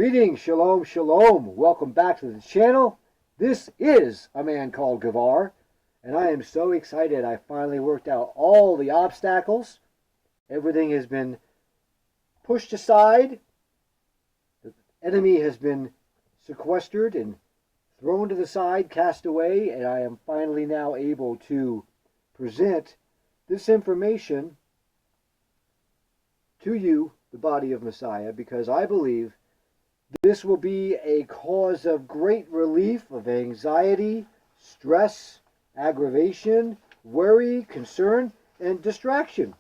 Greetings, shalom, shalom. Welcome back to the channel. This is a man called Gavar, and I am so excited. I finally worked out all the obstacles. Everything has been pushed aside. The enemy has been sequestered and thrown to the side, cast away, and I am finally now able to present this information to you, the body of Messiah, because I believe this will be a cause of great relief of anxiety, stress, aggravation, worry, concern, and distraction.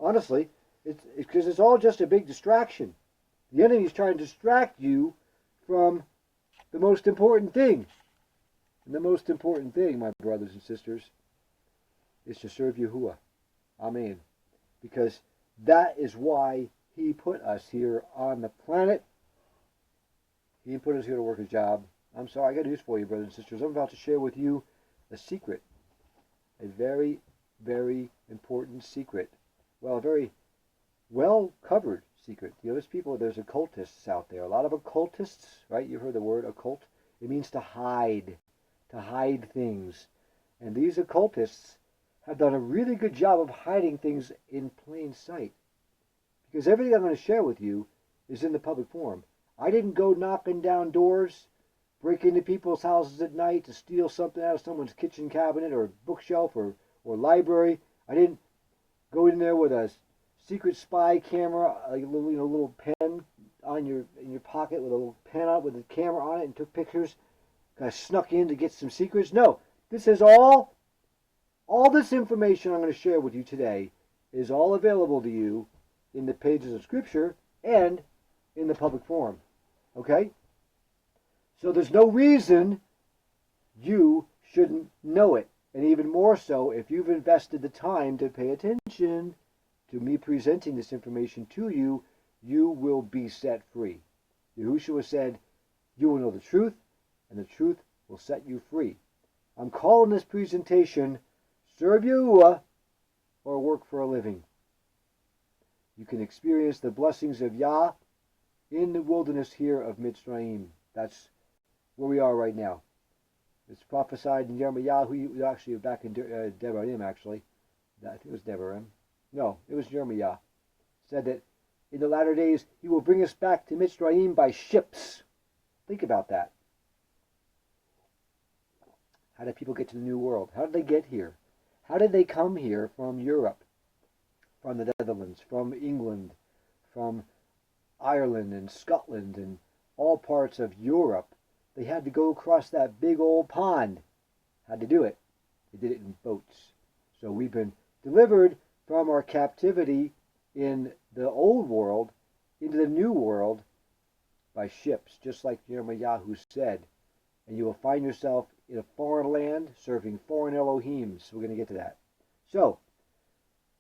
Honestly, it's because it's all just a big distraction. The enemy is trying to distract you from the most important thing. And the most important thing, my brothers and sisters, is to serve Yahuwah. Amen. Because that is why he put us here on the planet. He put us here to work a job. I'm sorry, I got news for you, brothers and sisters. I'm about to share with you a secret. A very, very important secret. Well, a very well-covered secret. You know, there's occultists out there. A lot of occultists, right? You've heard the word occult. It means to hide things. And these occultists have done a really good job of hiding things in plain sight. Because everything I'm going to share with you is in the public forum. I didn't go knocking down doors, break into people's houses at night to steal something out of someone's kitchen cabinet or bookshelf or library. I didn't go in there with a secret spy camera, a little pen in your pocket with a little pen on it with a camera on it and took pictures. I snuck in to get some secrets. No, this is all this information I'm going to share with you today is all available to you in the pages of Scripture and in the public forum. Okay? So there's no reason you shouldn't know it. And even more so, if you've invested the time to pay attention to me presenting this information to you, you will be set free. Yahushua said, you will know the truth, and the truth will set you free. I'm calling this presentation, Serve Yahuwah or Work for a Living. You can experience the blessings of Yah in the wilderness here of Mitsrayim. That's where we are right now. It's prophesied in Yirmiyahu, actually back in Devarim, actually. I think it was Devarim. No, it was Yirmiyahu. Said that in the latter days, he will bring us back to Mitsrayim by ships. Think about that. How did people get to the New World? How did they get here? How did they come here from Europe, from the Netherlands, from England, from Ireland and Scotland and all parts of Europe? They had to go across that big old pond. How'd they do it? They did it in boats. So we've been delivered from our captivity in the old world into the new world by ships, just like Yirmiyahu said. And you will find yourself in a foreign land serving foreign Elohims. We're going to get to that. So,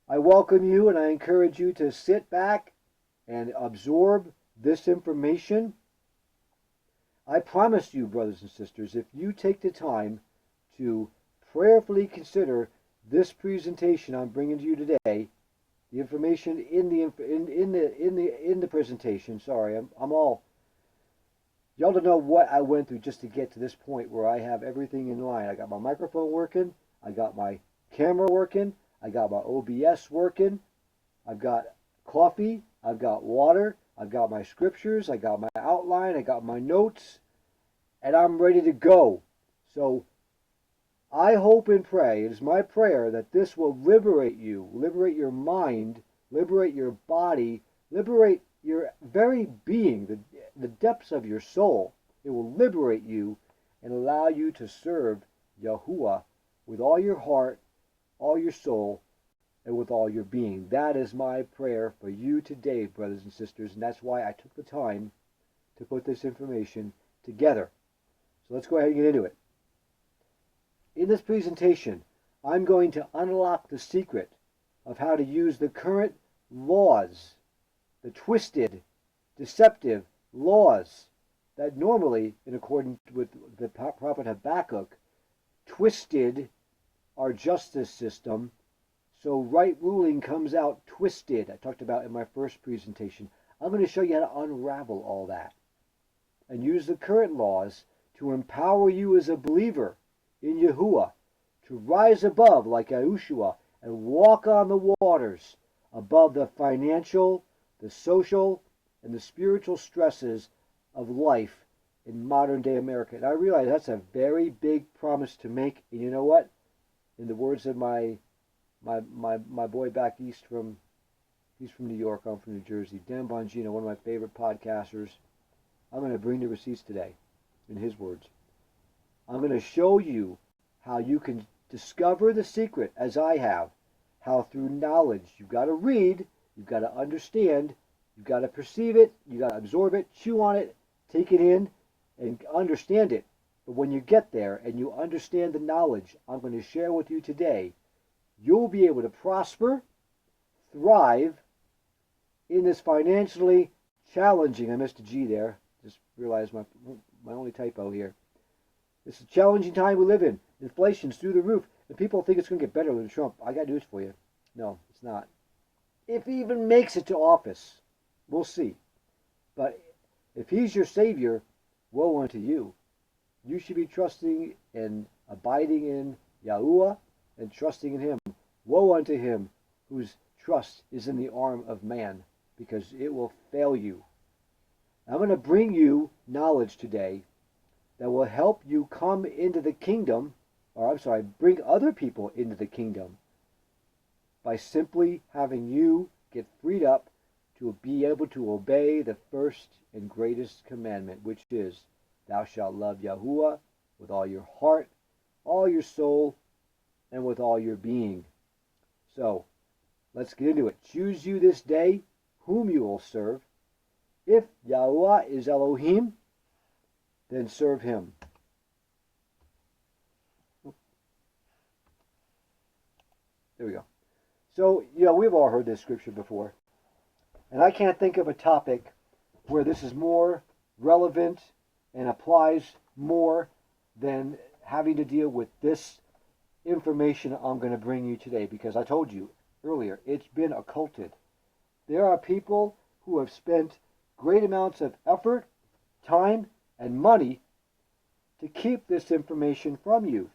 I welcome you and I encourage you to sit back and absorb this information. I promise you, brothers and sisters, if you take the time to prayerfully consider this presentation I'm bringing to you today, the information in the presentation. Sorry, I'm all. Y'all don't know what I went through just to get to this point where I have everything in line. I got my microphone working, I got my camera working, I got my OBS working, I've got coffee, I've got water, I've got my scriptures, I got my outline, I got my notes, and I'm ready to go. So I hope and pray, it is my prayer that this will liberate you, liberate your mind, liberate your body, liberate your very being, the depths of your soul. It will liberate you and allow you to serve Yahuwah with all your heart, all your soul, and with all your being. That is my prayer for you today, brothers and sisters, and that's why I took the time to put this information together. So let's go ahead and get into it. In this presentation, I'm going to unlock the secret of how to use the current laws, the twisted, deceptive laws that normally, in accordance with the prophet Habakkuk, twisted our justice system, so right ruling comes out twisted. I talked about in my first presentation. I'm going to show you how to unravel all that. and use the current laws to empower you as a believer in Yahuwah to rise above like Yahushua and walk on the waters above the financial, the social, and the spiritual stresses of life in modern day America. And I realize that's a very big promise to make. And you know what? In the words of my boy back east he's from New York, I'm from New Jersey, Dan Bongino, one of my favorite podcasters, I'm going to bring the receipts today, in his words. I'm going to show you how you can discover the secret, as I have, how through knowledge, you've got to read, you've got to understand, you've got to perceive it, you've got to absorb it, chew on it, take it in, and understand it. But when you get there and you understand the knowledge I'm going to share with you today, you'll be able to prosper, thrive in this financially challenging, I missed a G there, just realized my only typo here. This is a challenging time we live in. Inflation's through the roof. And people think it's going to get better with Trump. I got news for you. No, it's not. If he even makes it to office, we'll see. But if he's your savior, woe unto you. You should be trusting and abiding in Yahuwah and trusting in him. Woe unto him whose trust is in the arm of man, because it will fail you. I'm going to bring you knowledge today that will help you come into the kingdom, bring other people into the kingdom by simply having you get freed up to be able to obey the first and greatest commandment, which is, thou shalt love Yahuwah with all your heart, all your soul, and with all your being. So, let's get into it. Choose you this day whom you will serve. If Yahuwah is Elohim, then serve him. There we go. So, we've all heard this scripture before. And I can't think of a topic where this is more relevant and applies more than having to deal with this information I'm going to bring you today. Because I told you earlier, it's been occulted. There are people who have spent great amounts of effort, time, and money to keep this information from you.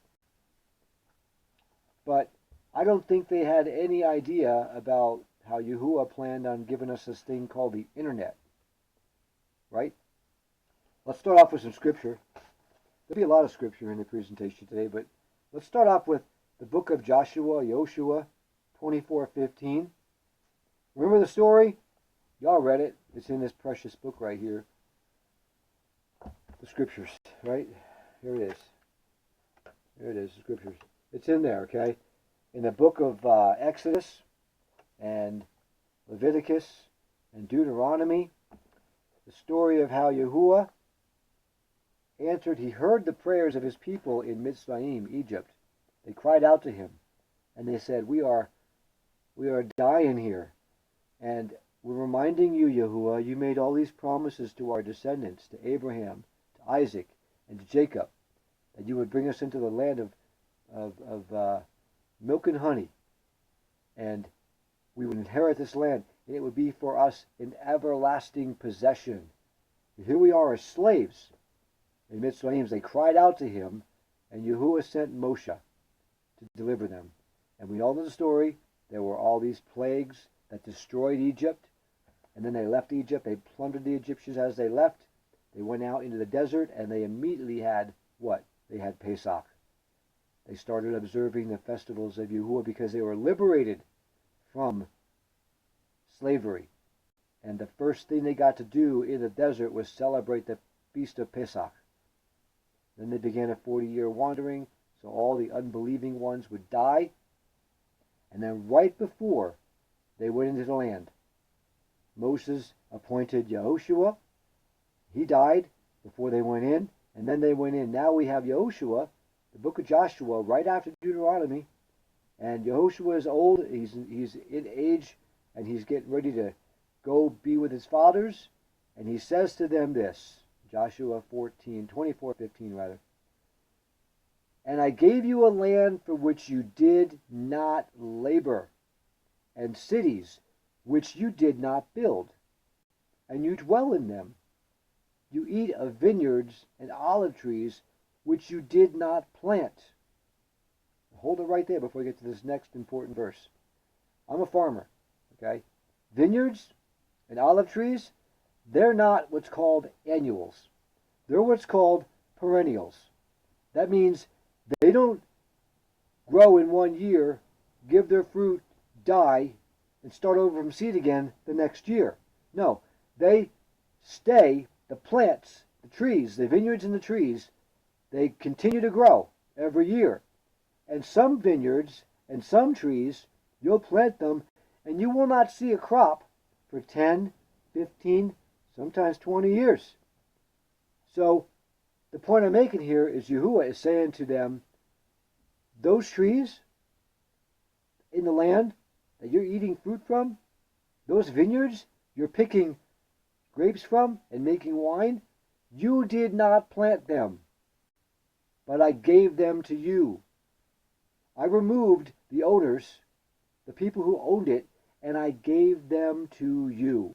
But I don't think they had any idea about how Yahuwah planned on giving us this thing called the internet. Right? Let's start off with some scripture. There'll be a lot of scripture in the presentation today, but let's start off with the book of Joshua 24:15. Remember the story? Y'all read it. It's in this precious book right here. The scriptures, right? Here it is. There it is, the scriptures. It's in there, okay? In the book of Exodus and Leviticus and Deuteronomy, the story of how Yahuwah answered. He heard the prayers of his people in Mitsrayim, Egypt. They cried out to him, and they said, we are dying here. And we're reminding you, Yahuwah, you made all these promises to our descendants, to Abraham, to Isaac, and to Jacob, that you would bring us into the land of milk and honey, and we would inherit this land, and it would be for us an everlasting possession. And here we are as slaves in Mitsrayim. They cried out to him, and Yahuwah sent Moshe to deliver them. And we all know the story. There were all these plagues that destroyed Egypt, and then they left Egypt. They plundered the Egyptians as they left. They went out into the desert, and they immediately had what? They had Pesach. They started observing the festivals of Yahuwah because they were liberated from slavery. And the first thing they got to do in the desert was celebrate the Feast of Pesach. Then they began a 40-year wandering, so all the unbelieving ones would die. And then right before they went into the land, Moses appointed Yehoshua. He died before they went in, and then they went in. Now we have Yehoshua, the book of Joshua, right after Deuteronomy. And Yehoshua is old. He's in age, and he's getting ready to go be with his fathers. And he says to them this, Joshua 24:15 rather. And I gave you a land for which you did not labor, and cities which you did not build, and you dwell in them. You eat of vineyards and olive trees, which you did not plant. Hold it right there before we get to this next important verse. I'm a farmer, okay? Vineyards and olive trees, they're not what's called annuals. They're what's called perennials. That means they don't grow in 1 year, give their fruit, die, and start over from seed again the next year. No, they stay, the plants, the trees, the vineyards and the trees, they continue to grow every year. And some vineyards and some trees, you'll plant them and you will not see a crop for 10, 15, sometimes 20 years. So the point I'm making here is Yahuwah is saying to them, those trees in the land that you're eating fruit from, those vineyards you're picking grapes from and making wine, you did not plant them, but I gave them to you. I removed the owners, the people who owned it, and I gave them to you.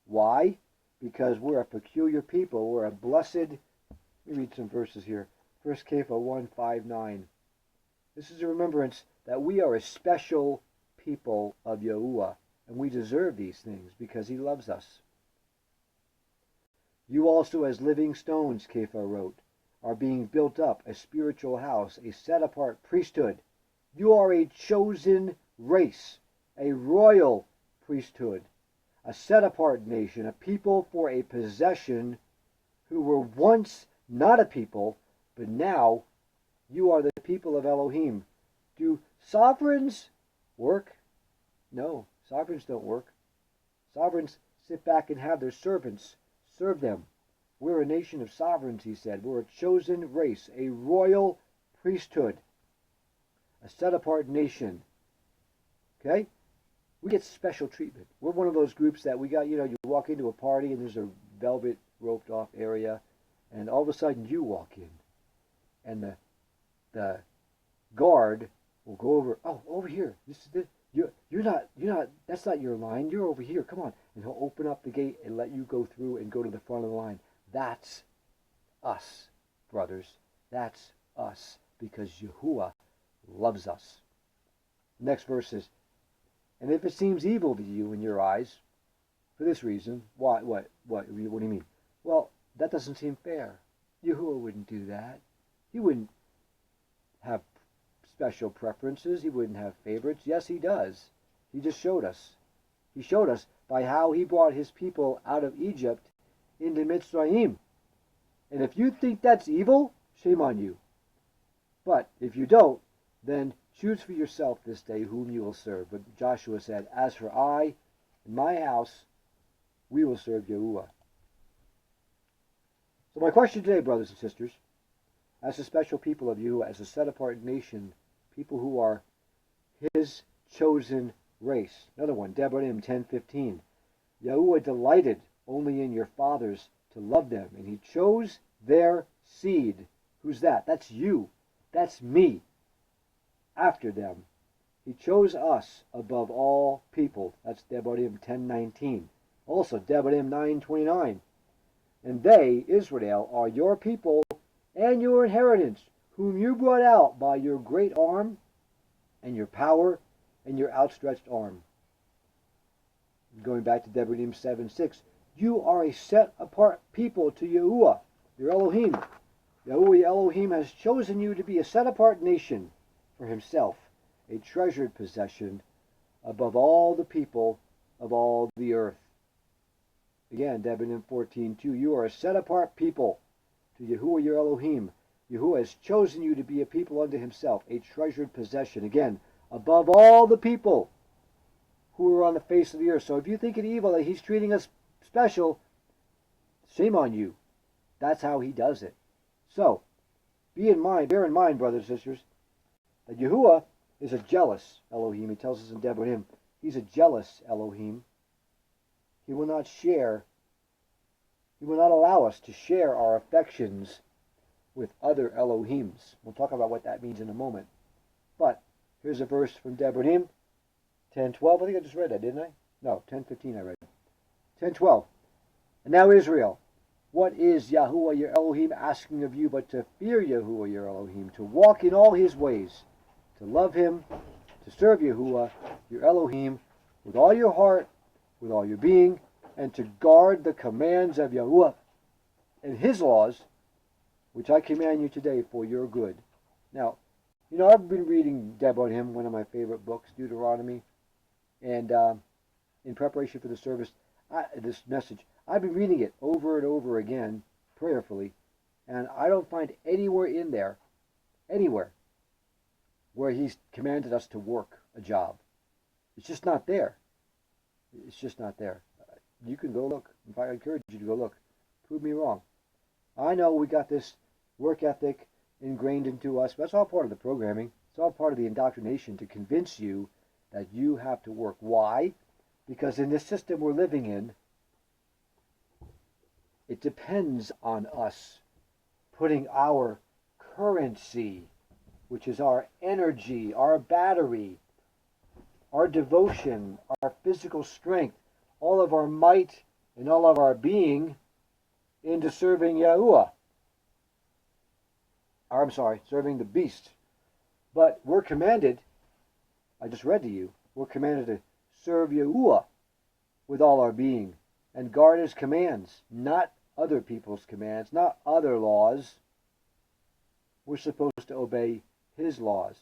Why? Because we're a peculiar people. We're a blessed... Let me read some verses here. 1 Kepha 1:5-9. This is a remembrance that we are a special people of Yahuwah, and we deserve these things because he loves us. You also, as living stones, Kepha wrote, are being built up, a spiritual house, a set-apart priesthood. You are a chosen race, a royal priesthood, a set-apart nation, a people for a possession who were once not a people, but now you are the people of Elohim. Do sovereigns work? No, sovereigns don't work. Sovereigns sit back and have their servants serve them. We're a nation of sovereigns, he said. We're a chosen race, a royal priesthood, a set-apart nation. Okay? We get special treatment. We're one of those groups that we got, you walk into a party and there's a velvet roped off area, and all of a sudden you walk in, and the guard will go over, oh, over here. You're not, that's not your line. You're over here. Come on. And he'll open up the gate and let you go through and go to the front of the line. That's us, brothers. That's us, because Yahuwah loves us. Next verse is, and if it seems evil to you in your eyes, for this reason, what do you mean? Well, that doesn't seem fair. Yahuwah wouldn't do that. He wouldn't have special preferences. He wouldn't have favorites. Yes, he does. He just showed us. He showed us by how he brought his people out of Egypt into Mitsrayim. And if you think that's evil, shame on you. But if you don't, then choose for yourself this day whom you will serve. But Joshua said, as for I and my house, we will serve Yahuwah. So my question today, brothers and sisters, as a special people of Yahuwah, as a set-apart nation, people who are his chosen race. Another one, Devarim 10:15. Yahuwah delighted only in your fathers to love them, and he chose their seed. Who's that? That's you. That's me. After them. He chose us above all people. That's Devarim 10:19. Also, Devarim 9:29. And they, Israel, are your people and your inheritance, whom you brought out by your great arm and your power and your outstretched arm. Going back to Devarim 7:6. You are a set-apart people to Yahuwah, your Elohim. Yahuwah Elohim has chosen you to be a set-apart nation for himself, a treasured possession above all the people of all the earth. Again, Devarim 14:2. You are a set-apart people to Yahuwah your Elohim. Yahuwah has chosen you to be a people unto himself, a treasured possession. Again, above all the people who are on the face of the earth. So if you think it evil that he's treating us special, shame on you. That's how he does it. So, bear in mind, brothers and sisters, that Yahuwah is a jealous Elohim. He tells us in Devarim, he's a jealous Elohim. He will not allow us to share our affections with other Elohims. We'll talk about what that means in a moment. But here's a verse from Devarim 10:12. I think I just read that, didn't I? No, 10:15 I read. 10:12. And now Israel, What is Yahuwah your Elohim asking of you but to fear Yahuwah your Elohim, to walk in all his ways, to love him, to serve Yahuwah your Elohim with all your heart, with all your being, and to guard the commands of Yahuwah and his laws, which I command you today for your good. Now, I've been reading Devarim, one of my favorite books, Deuteronomy, and in preparation for the service, this message, I've been reading it over and over again, prayerfully, and I don't find anywhere in there, where he's commanded us to work a job. It's just not there. It's just not there. You can go look. In fact, I encourage you to go look. Prove me wrong. I know we got this work ethic ingrained into us, but that's all part of the programming. It's all part of the indoctrination to convince you that you have to work. Why? Because in this system we're living in, it depends on us putting our currency, which is our energy, our battery, our devotion, our physical strength, all of our might and all of our being into serving Yahuwah. Or, I'm sorry, serving the beast. But we're commanded, I just read to you, we're commanded to serve Yahuwah with all our being and guard his commands, not other people's commands, not other laws. We're supposed to obey his laws.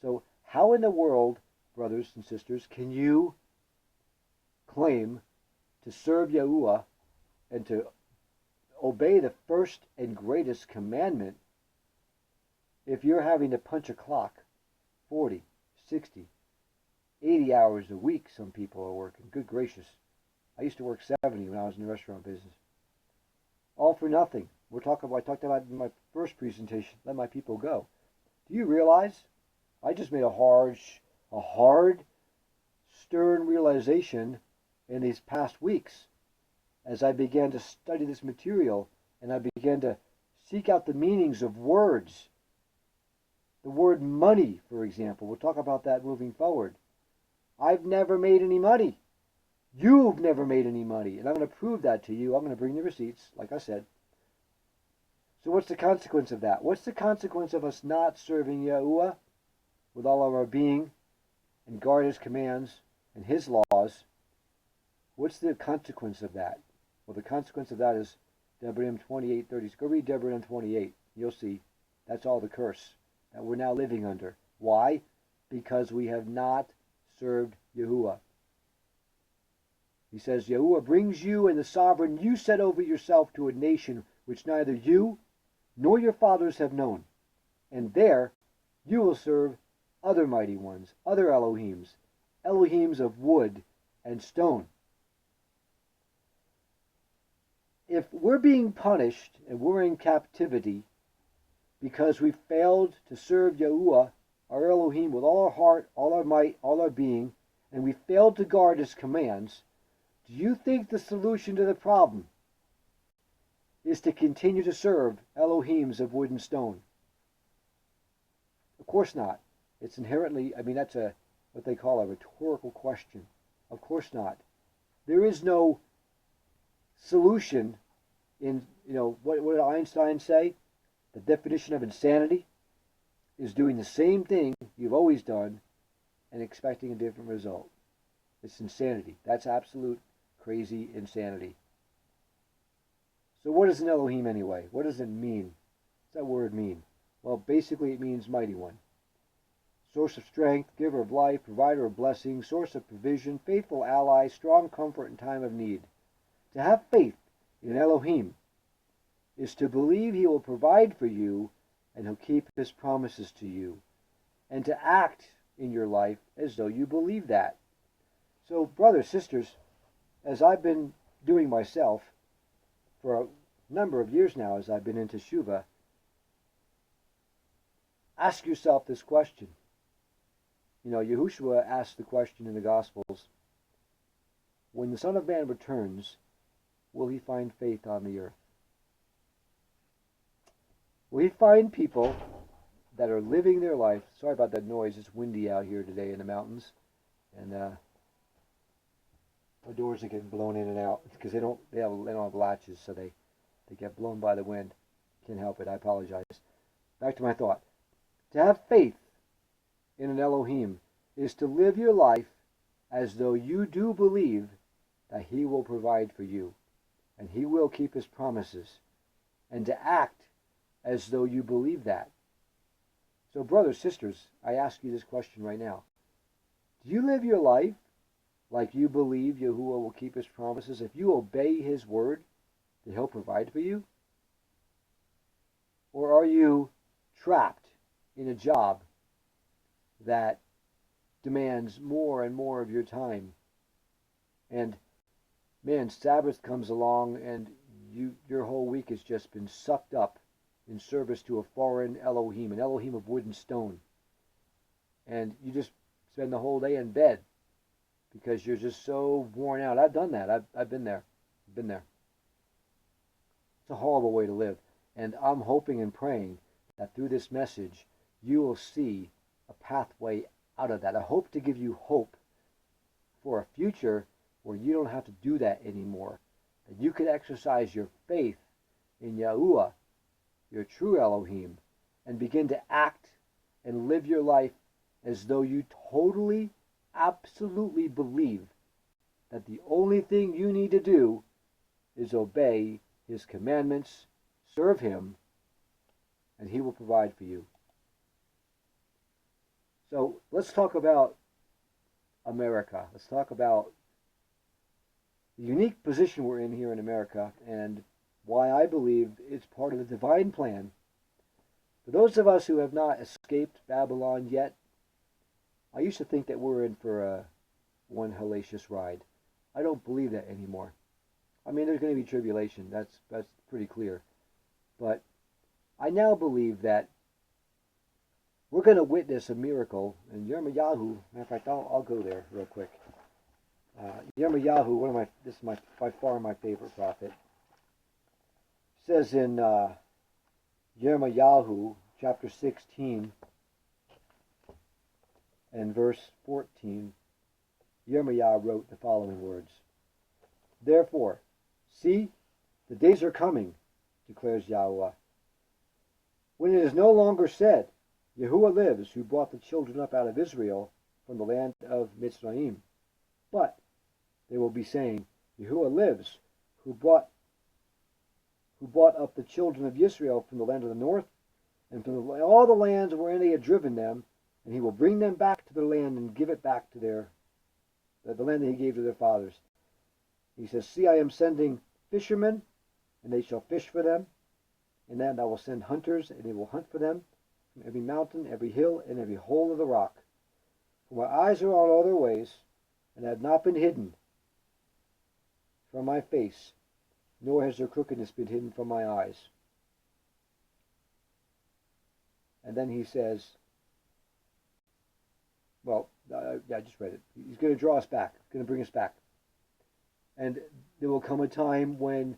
So how in the world, brothers and sisters, can you claim to serve Yahuwah and to obey the first and greatest commandment if you're having to punch a clock 40, 60, 80 hours a week? Some people are working. Good gracious. I used to work 70 when I was in the restaurant business. All for nothing. I talked about in my first presentation, let my people go. Do you realize I just made a hard, stern realization in these past weeks as I began to study this material and I began to seek out the meanings of words. The word money, for example, we'll talk about that moving forward. I've never made any money. You've never made any money, and I'm going to prove that to you. I'm going to bring the receipts, like I said. So what's the consequence of that? What's the consequence of us not serving Yahuwah with all of our being and guard his commands and his laws? What's the consequence of that? Well, the consequence of that is Devarim 28:30. Go read Devarim 28. You'll see that's all the curse that we're now living under. Why? Because we have not served Yahuwah. He says, Yahuwah brings you and the sovereign you set over yourself to a nation which neither you nor your fathers have known. And there you will serve other mighty ones, other Elohims, Elohims of wood and stone. If we're being punished and we're in captivity because we failed to serve Yahuwah, our Elohim, with all our heart, all our might, all our being, and we failed to guard his commands, do you think the solution to the problem is to continue to serve Elohims of wood and stone? Of course not. It's inherently, that's what they call a rhetorical question. Of course not. There is no solution in, what did Einstein say? The definition of insanity is doing the same thing you've always done and expecting a different result. It's insanity. That's absolute crazy insanity. So what is an Elohim anyway? What does it mean? What's that word mean? Well, basically it means mighty one. Source of strength, giver of life, provider of blessing, source of provision, faithful ally, strong comfort in time of need. To have faith in Elohim is to believe he will provide for you and he'll keep his promises to you, and to act in your life as though you believe that. So, brothers, sisters, as I've been doing myself for a number of years now, as I've been into Shuvah, ask yourself this question. Yahushua asked the question in the Gospels, when the Son of Man returns, will he find faith on the earth? Will he find people that are living their life? Sorry about that noise. It's windy out here today in the mountains, and the doors are getting blown in and out because they don't have latches, so they They get blown by the wind. Can't help it. I apologize. Back to my thought. To have faith in an Elohim is to live your life as though you do believe that he will provide for you and he will keep his promises, and to act as though you believe that. So brothers, sisters, I ask you this question right now. Do you live your life like you believe Yahuwah will keep his promises? If you obey his word, that he'll provide for you? Or are you trapped in a job that demands more and more of your time? And man, Sabbath comes along and your whole week has just been sucked up in service to a foreign Elohim, an Elohim of wood and stone. And you just spend the whole day in bed because you're just so worn out. I've done that. I've been there. It's a horrible way to live. And I'm hoping and praying that through this message, you will see a pathway out of that. I hope to give you hope for a future where you don't have to do that anymore. That you can exercise your faith in Yahuwah, your true Elohim, and begin to act and live your life as though you totally, absolutely believe that the only thing you need to do is obey his commandments, serve him, and he will provide for you. So let's talk about America. Let's talk about the unique position we're in here in America and why I believe it's part of the divine plan. For those of us who have not escaped Babylon yet, I used to think that we're in for one hellacious ride. I don't believe that anymore. I mean, there's going to be tribulation. That's pretty clear. But I now believe that we're going to witness a miracle. And Yirmiyahu, matter of fact, I'll go there real quick. Yirmiyahu, this is by far my favorite prophet, says in Yirmiyahu chapter 16 and verse 14, Yirmiyahu wrote the following words: Therefore, see, the days are coming, declares Yahweh, when it is no longer said, Yahuwah lives, who brought the children up out of Israel from the land of Mitsrayim. But they will be saying, Yahuwah lives, who brought up the children of Israel from the land of the north, and from all the lands wherein they had driven them, and he will bring them back to their land and give it back to the land that he gave to their fathers. He says, See, I am sending fishermen, and they shall fish for them, and then I will send hunters, and they will hunt for them, from every mountain, every hill, and every hole of the rock. For my eyes are on all their ways, and have not been hidden from my face, nor has their crookedness been hidden from my eyes. And then he says, well, I just read it. He's going to draw us back. He's going to bring us back. And there will come a time when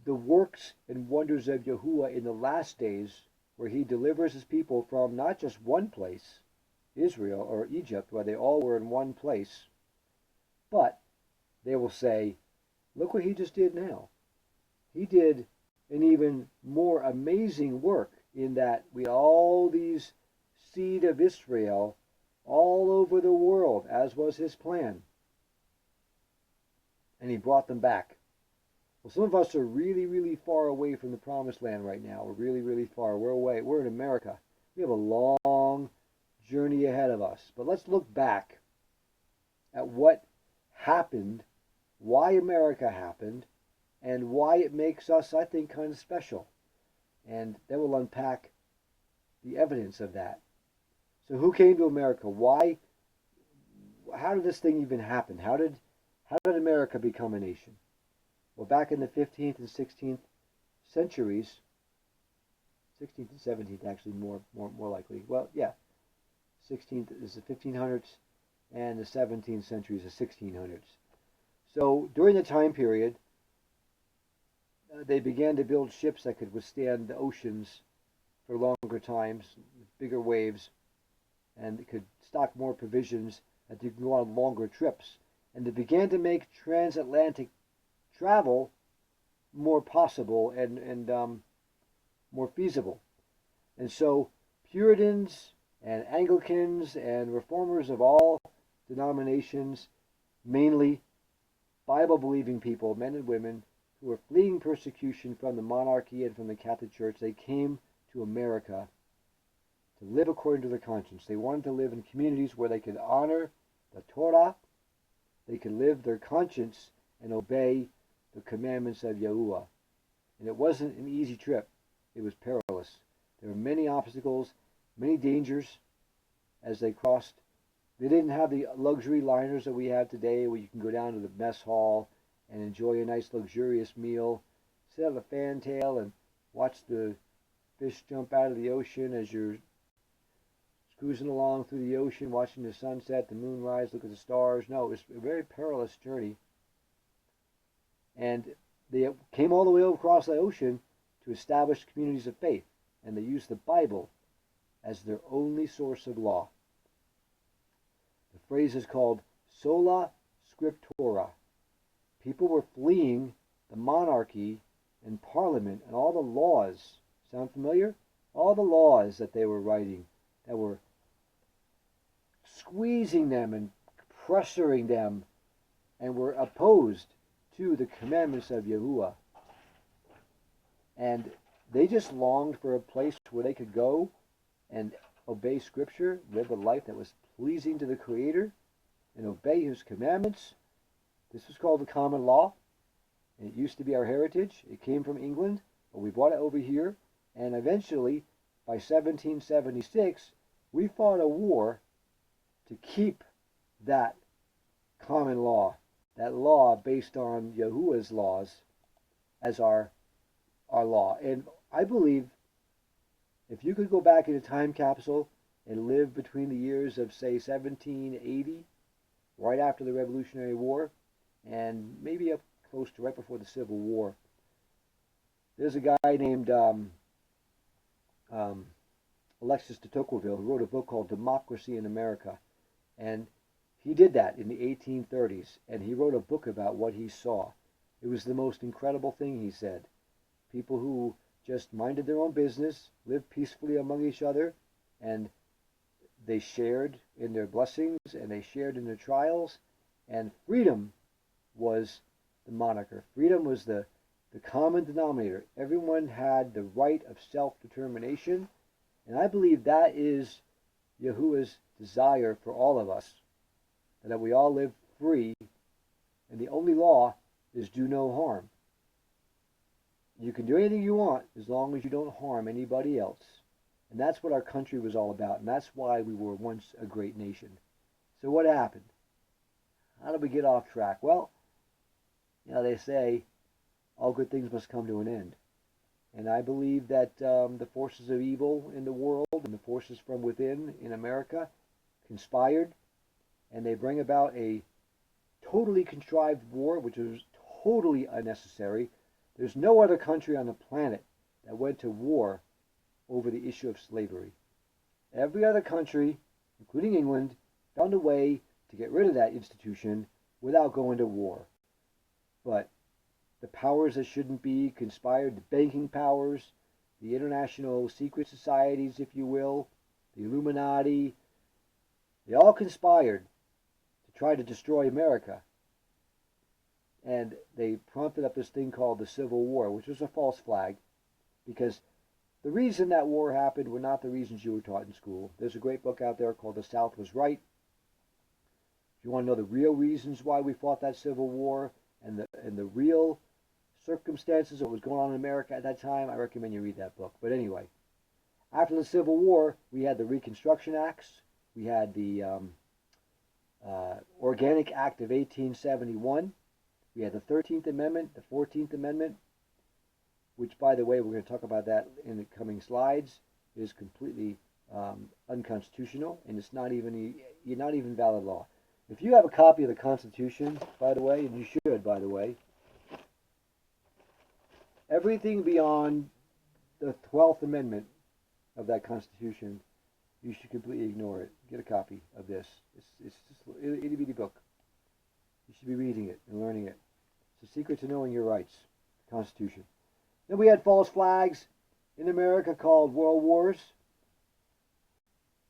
the works and wonders of Yahuwah in the last days, where he delivers his people from not just one place, Israel or Egypt, where they all were in one place, but they will say, look what he just did now. He did an even more amazing work in that we all these seed of Israel all over the world, as was his plan. And he brought them back. Well, some of us are really, really far away from the promised land right now. We're really, really far. We're away. We're in America. We have a long journey ahead of us. But let's look back at what happened, why America happened, and why it makes us, I think, kind of special. And then we'll unpack the evidence of that. So who came to America? Why? How did this thing even happen? How did America become a nation? Well, back in the 15th and 16th centuries, 16th and 17th actually more likely. Well, yeah, 16th is the 1500s, and the 17th century is the 1600s. So during the time period, they began to build ships that could withstand the oceans for longer times, bigger waves, and could stock more provisions that you can go on longer trips. And they began to make transatlantic travel more possible and more feasible. And so Puritans and Anglicans and reformers of all denominations, mainly Bible-believing people, men and women, who were fleeing persecution from the monarchy and from the Catholic Church, they came to America to live according to their conscience. They wanted to live in communities where they could honor the Torah, they could live their conscience and obey the commandments of Yahuwah. And it wasn't an easy trip. It was perilous. There were many obstacles, many dangers as they crossed. They didn't have the luxury liners that we have today where you can go down to the mess hall and enjoy a nice luxurious meal, sit on a fantail and watch the fish jump out of the ocean as you're cruising along through the ocean, watching the sunset, the moon rise, look at the stars. No, it was a very perilous journey. And they came all the way across the ocean to establish communities of faith, and they used the Bible as their only source of law. The phrase is called sola scriptura. People were fleeing the monarchy and parliament and all the laws. Sound familiar? All the laws that they were writing that were squeezing them and pressuring them and were opposed to the commandments of Yahuwah. And they just longed for a place where they could go and obey Scripture, live a life that was pleasing to the Creator, and obey His commandments. This was called the common law, and it used to be our heritage. It came from England, but we brought it over here, and eventually, by 1776, we fought a war to keep that common law, that law based on Yahuwah's laws, as our law. And I believe if you could go back in a time capsule and live between the years of, say, 1780, right after the Revolutionary War, and maybe up close to right before the Civil War, there's a guy named Alexis de Tocqueville who wrote a book called Democracy in America. And he did that in the 1830s, and he wrote a book about what he saw. It was the most incredible thing, he said. People who just minded their own business, lived peacefully among each other, and they shared in their blessings, and they shared in their trials, and freedom was the moniker. Freedom was the common denominator. Everyone had the right of self-determination, and I believe that is Yahuwah's desire for all of us, that we all live free, and the only law is do no harm. You can do anything you want as long as you don't harm anybody else. And that's what our country was all about, and that's why we were once a great nation. So what happened? How did we get off track? Well, they say all good things must come to an end. And I believe that the forces of evil in the world and the forces from within in America conspired, and they bring about a totally contrived war, which was totally unnecessary. There's no other country on the planet that went to war over the issue of slavery. Every other country, including England, found a way to get rid of that institution without going to war. But the powers that shouldn't be conspired, the banking powers, the international secret societies, if you will, the Illuminati, they all conspired to try to destroy America. And they prompted up this thing called the Civil War, which was a false flag, because the reason that war happened were not the reasons you were taught in school. There's a great book out there called The South Was Right. If you want to know the real reasons why we fought that Civil War and the real circumstances of what was going on in America at that time, I recommend you read that book. But anyway, after the Civil War, we had the Reconstruction Acts. We had the Organic Act of 1871. We had the 13th Amendment, the 14th Amendment, which, by the way, we're going to talk about that in the coming slides, is completely unconstitutional, and it's not even valid law. If you have a copy of the Constitution, by the way, and you should, by the way, everything beyond the 12th Amendment of that Constitution, you should completely ignore it. Get a copy of this. It's just an itty-bitty book. You should be reading it and learning it. It's a secret to knowing your rights. Constitution. Then we had false flags in America called world wars.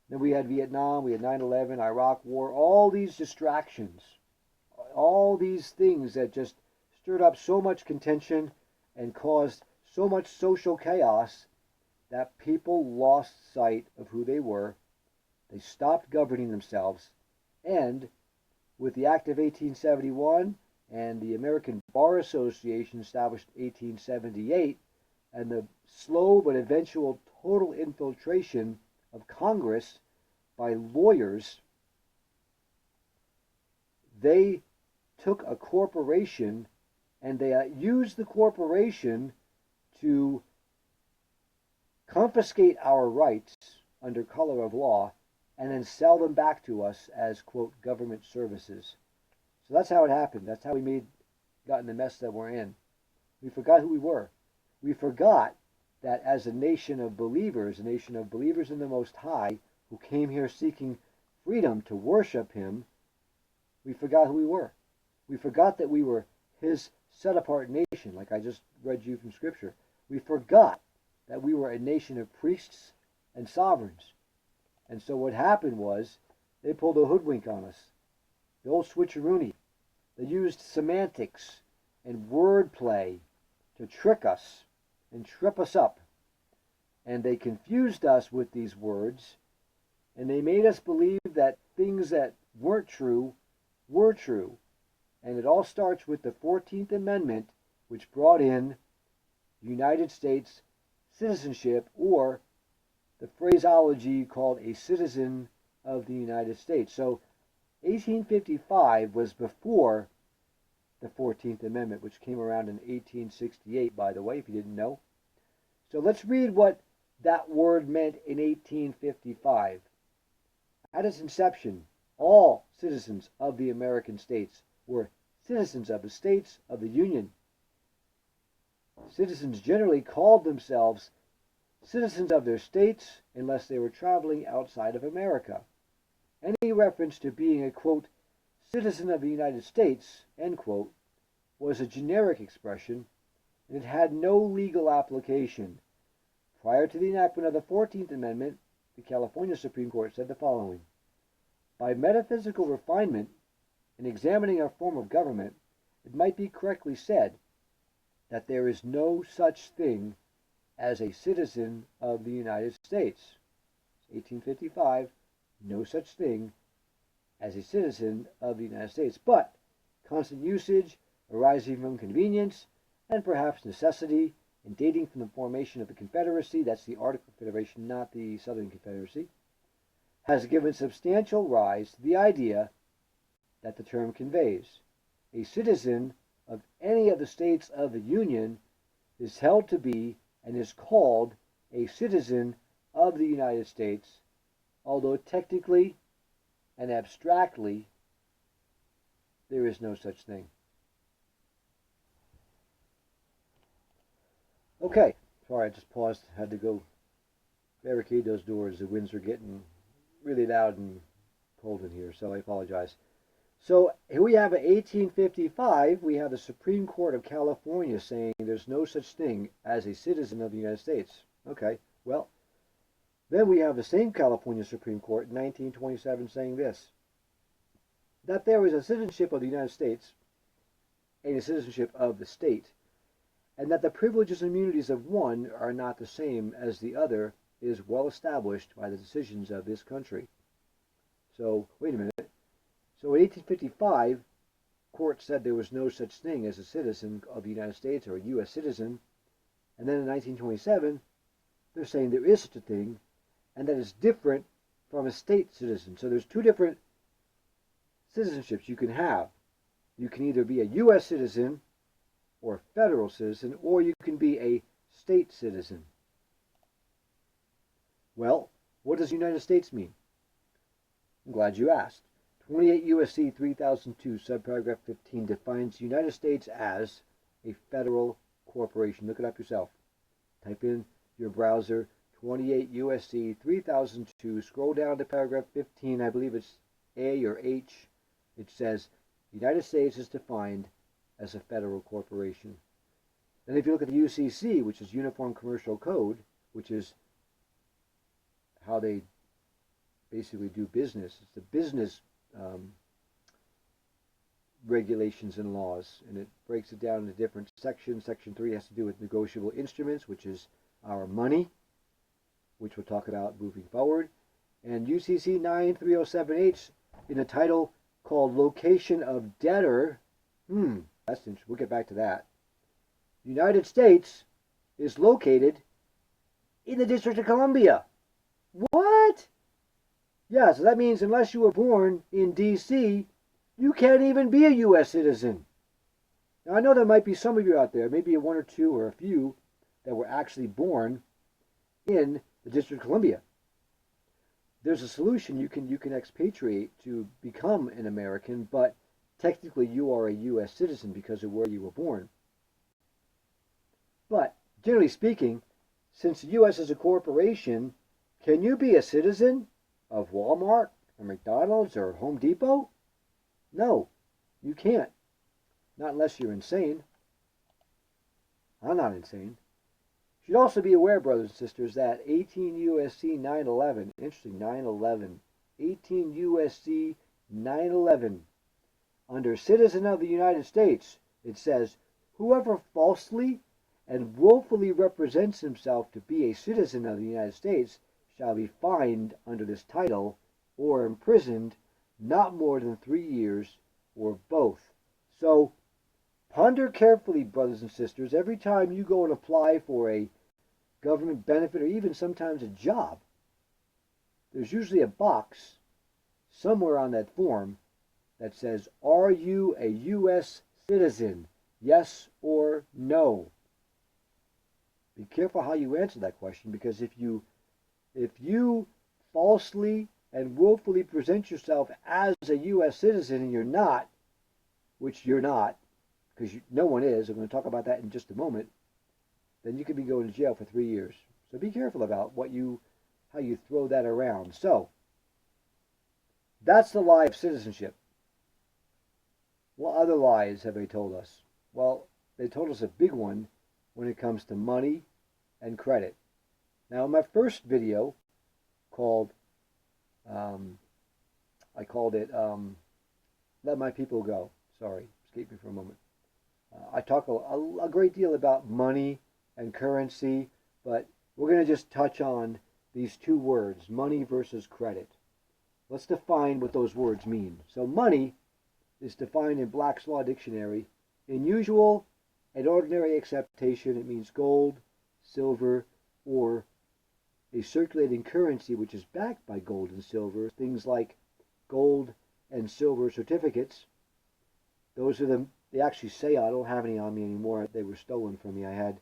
Then we had Vietnam, we had 9/11, Iraq War, all these distractions, all these things that just stirred up so much contention and caused so much social chaos that people lost sight of who they were. They stopped governing themselves, and with the Act of 1871 and the American Bar Association established in 1878, and the slow but eventual total infiltration of Congress by lawyers, they took a corporation and they used the corporation to confiscate our rights under color of law and then sell them back to us as, quote, government services. So that's how it happened. That's how we got in the mess that we're in. We forgot who we were. We forgot that as a nation of believers in the Most High, who came here seeking freedom to worship Him, we forgot who we were. We forgot that we were His set-apart nation, like I just read you from Scripture. We forgot that we were a nation of priests and sovereigns. And so what happened was, they pulled a hoodwink on us. The old switcheroony. They used semantics and wordplay to trick us and trip us up. And they confused us with these words, and they made us believe that things that weren't true were true. And it all starts with the 14th Amendment, which brought in United States citizenship, or the phraseology called a citizen of the United States. So 1855 was before the 14th Amendment, which came around in 1868, by the way, if you didn't know. So let's read what that word meant in 1855. At its inception, all citizens of the American states were citizens of the states of the Union. Citizens generally called themselves citizens of their states unless they were traveling outside of America. Any reference to being a, quote, citizen of the United States, end quote, was a generic expression, and it had no legal application. Prior to the enactment of the 14th Amendment, the California Supreme Court said the following: by metaphysical refinement in examining our form of government, it might be correctly said that there is no such thing as a citizen of the United States. 1855, no such thing as a citizen of the United States, but constant usage arising from convenience and perhaps necessity and dating from the formation of the Confederacy, that's the Articles of Confederation, not the Southern Confederacy, has given substantial rise to the idea that the term conveys. A citizen of any of the states of the Union is held to be and is called a citizen of the United States, although technically and abstractly there is no such thing. Okay, sorry, I just paused, had to go barricade those doors. The winds are getting really loud and cold in here, so I apologize. So here we have in 1855, we have the Supreme Court of California saying there's no such thing as a citizen of the United States. Okay, well, then we have the same California Supreme Court in 1927 saying this: that there is a citizenship of the United States and a citizenship of the state, and that the privileges and immunities of one are not the same as the other is well established by the decisions of this country. So, wait a minute. So in 1855, court said there was no such thing as a citizen of the United States or a U.S. citizen, and then in 1927, they're saying there is such a thing, and that it's different from a state citizen. So there's two different citizenships you can have. You can either be a U.S. citizen or a federal citizen, or you can be a state citizen. Well, what does United States mean? I'm glad you asked. 28 U.S.C. 3002, subparagraph 15, defines the United States as a federal corporation. Look it up yourself. Type in your browser 28 U.S.C. 3002, scroll down to paragraph 15, I believe it's A or H. It says, the United States is defined as a federal corporation. And if you look at the UCC, which is Uniform Commercial Code, which is how they basically do business, it's the business regulations and laws, and it breaks it down into different sections. Section 3 has to do with negotiable instruments, which is our money, which we'll talk about moving forward. And UCC 9307H in a title called Location of Debtor. That's interesting. We'll get back to that. The United States is located in the District of Columbia. What? Yeah, so that means unless you were born in D.C., you can't even be a U.S. citizen. Now, I know there might be some of you out there, maybe one or two or a few, that were actually born in the District of Columbia. There's a solution. You can expatriate to become an American, but technically you are a U.S. citizen because of where you were born. But generally speaking, since the U.S. is a corporation, can you be a citizen of Walmart or McDonald's or Home Depot? No, you can't. Not unless you're insane. I'm not insane. You should also be aware, brothers and sisters, that 18 U.S.C. 911, interesting, 911, 18 U.S.C. 911, under Citizen of the United States, it says, whoever falsely and willfully represents himself to be a citizen of the United States shall be fined under this title or imprisoned not more than 3 years or both. So ponder carefully, brothers and sisters, every time you go and apply for a government benefit or even sometimes a job, there's usually a box somewhere on that form that says, are you a U.S. citizen? Yes or no? Be careful how you answer that question, because if you falsely and willfully present yourself as a U.S. citizen and you're not, which you're not, because no one is, I'm going to talk about that in just a moment, then you could be going to jail for 3 years. So be careful about how you throw that around. So that's the lie of citizenship. What other lies have they told us? Well, they told us a big one when it comes to money and credit. Now, in my first video called, I called it Let My People Go. Sorry, escape me for a moment. I talk a great deal about money and currency, but we're going to just touch on these two words, money versus credit. Let's define what those words mean. So money is defined in Black's Law Dictionary. In usual and ordinary acceptation, it means gold, silver, or a circulating currency which is backed by gold and silver, things like gold and silver certificates. Those are they actually say, I don't have any on me anymore. They were stolen from me. I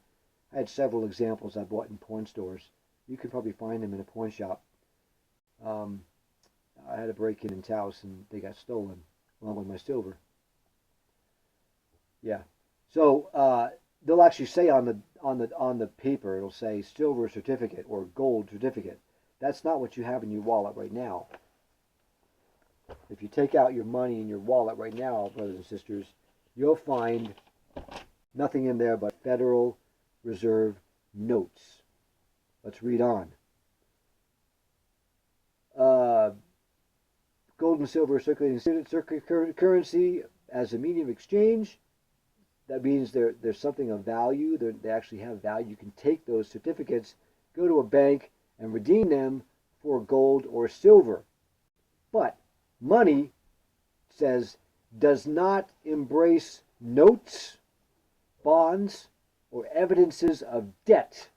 had several examples I bought in porn stores. You can probably find them in a porn shop. I had a break-in in Taos and they got stolen along with my silver. Yeah. So they'll actually say on the paper, it'll say silver certificate or gold certificate. That's not what you have in your wallet right now. If you take out your money in your wallet right now, brothers and sisters, you'll find nothing in there but Federal Reserve notes. Let's read on. Gold and silver circulating currency as a medium of exchange. That means there's something of value. They actually have value. You can take those certificates, go to a bank, and redeem them for gold or silver. But money says does not embrace notes, bonds, or evidences of debt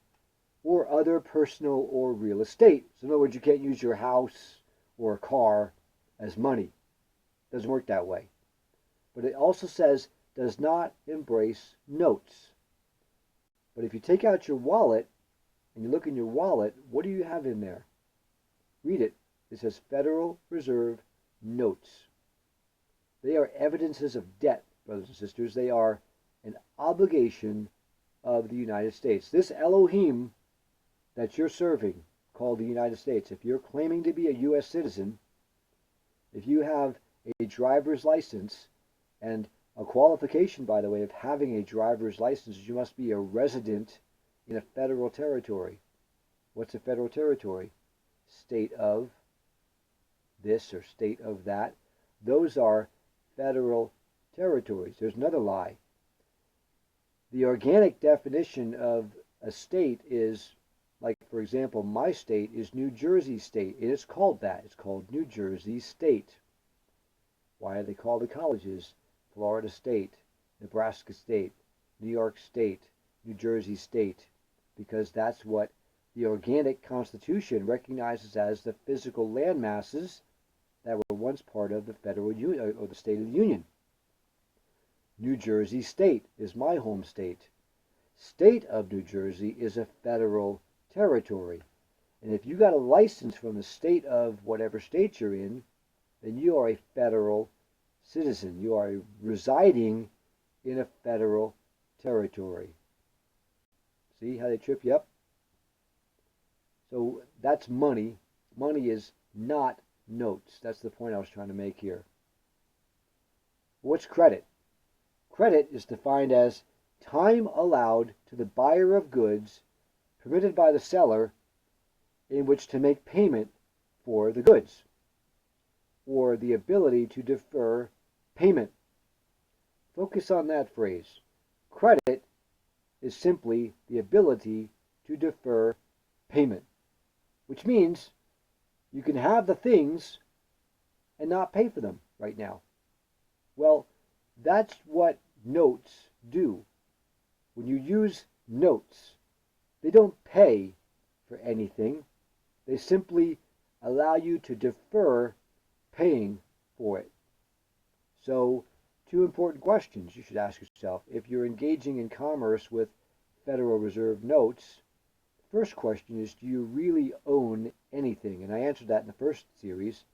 or other personal or real estate. So in other words, you can't use your house or a car as money. It doesn't work that way. But it also says does not embrace notes. But if you take out your wallet and you look in your wallet, what do you have in there? Read it. It says Federal Reserve notes. They are evidences of debt, brothers and sisters. They are an obligation of the United States. This Elohim that you're serving, called the United States, if you're claiming to be a U.S. citizen, if you have a driver's license and A qualification, by the way, of having a driver's license is you must be a resident in a federal territory. What's a federal territory? State of this or state of that. Those are federal territories. There's another lie. The organic definition of a state is, like, for example, my state is New Jersey State. It is called that. It's called New Jersey State. Why are they called the colleges? Florida State, Nebraska State, New York State, New Jersey State, because that's what the organic constitution recognizes as the physical land masses that were once part of the federal union or the state of the union. New Jersey State is my home state. State of New Jersey is a federal territory. And if you got a license from the state of whatever state you're in, then you are a federal citizen. You are residing in a federal territory. See how they trip you up? So that's money. Money is not notes. That's the point I was trying to make here. What's credit? Credit is defined as time allowed to the buyer of goods permitted by the seller in which to make payment for the goods, or the ability to defer payment. Focus on that phrase. Credit is simply the ability to defer payment, which means you can have the things and not pay for them right now. Well, that's what notes do. When you use notes, they don't pay for anything. They simply allow you to defer paying for it. So, two important questions you should ask yourself. If you're engaging in commerce with Federal Reserve notes, the first question is, do you really own anything? And I answered that in the first series.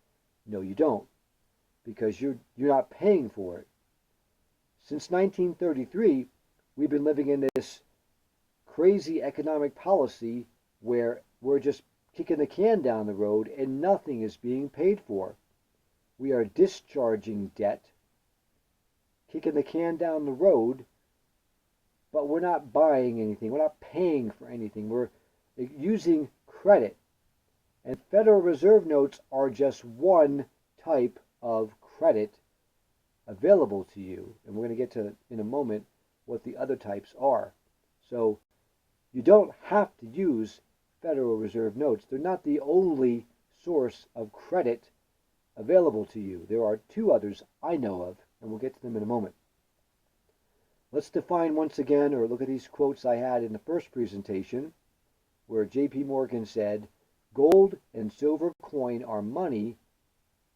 No, you don't, because you're not paying for it. Since 1933, we've been living in this crazy economic policy where we're just kicking the can down the road and nothing is being paid for. We are discharging debt, kicking the can down the road, but we're not buying anything. We're not paying for anything. We're using credit. And Federal Reserve notes are just one type of credit available to you. And we're going to get to, in a moment, what the other types are. So you don't have to use Federal Reserve notes. They're not the only source of credit available to you. There are two others I know of, and we'll get to them in a moment. Let's define once again, or look at these quotes I had in the first presentation, where J.P. Morgan said, "Gold and silver coin are money,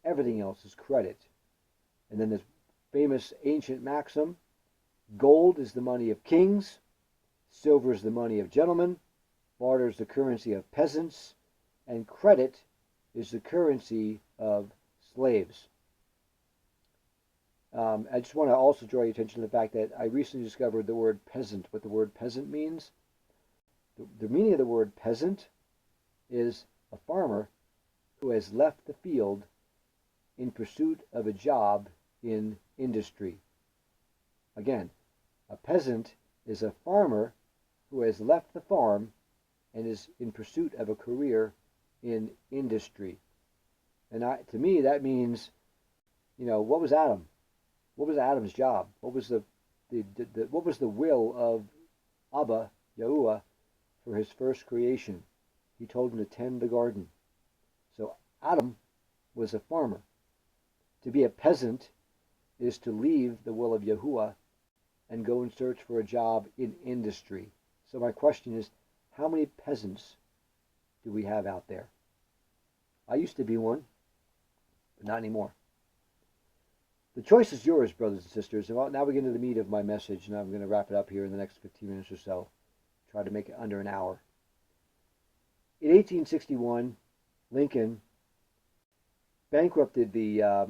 everything else is credit." And then this famous ancient maxim, gold is the money of kings, silver is the money of gentlemen, barter is the currency of peasants, and credit is the currency of slaves. I just want to also draw your attention to the fact that I recently discovered the word peasant, what the word peasant means. The meaning of the word peasant is a farmer who has left the field in pursuit of a job in industry. Again, a peasant is a farmer who has left the farm and is in pursuit of a career in industry. And to me, that means, what was Adam? What was Adam's job? What was what was the will of Abba, Yahuwah, for his first creation? He told him to tend the garden. So Adam was a farmer. To be a peasant is to leave the will of Yahuwah and go and search for a job in industry. So my question is, how many peasants do we have out there? I used to be one, but not anymore. The choice is yours, brothers and sisters. And now we get into the meat of my message, and I'm going to wrap it up here in the next 15 minutes or so. Try to make it under an hour. In 1861, Lincoln bankrupted the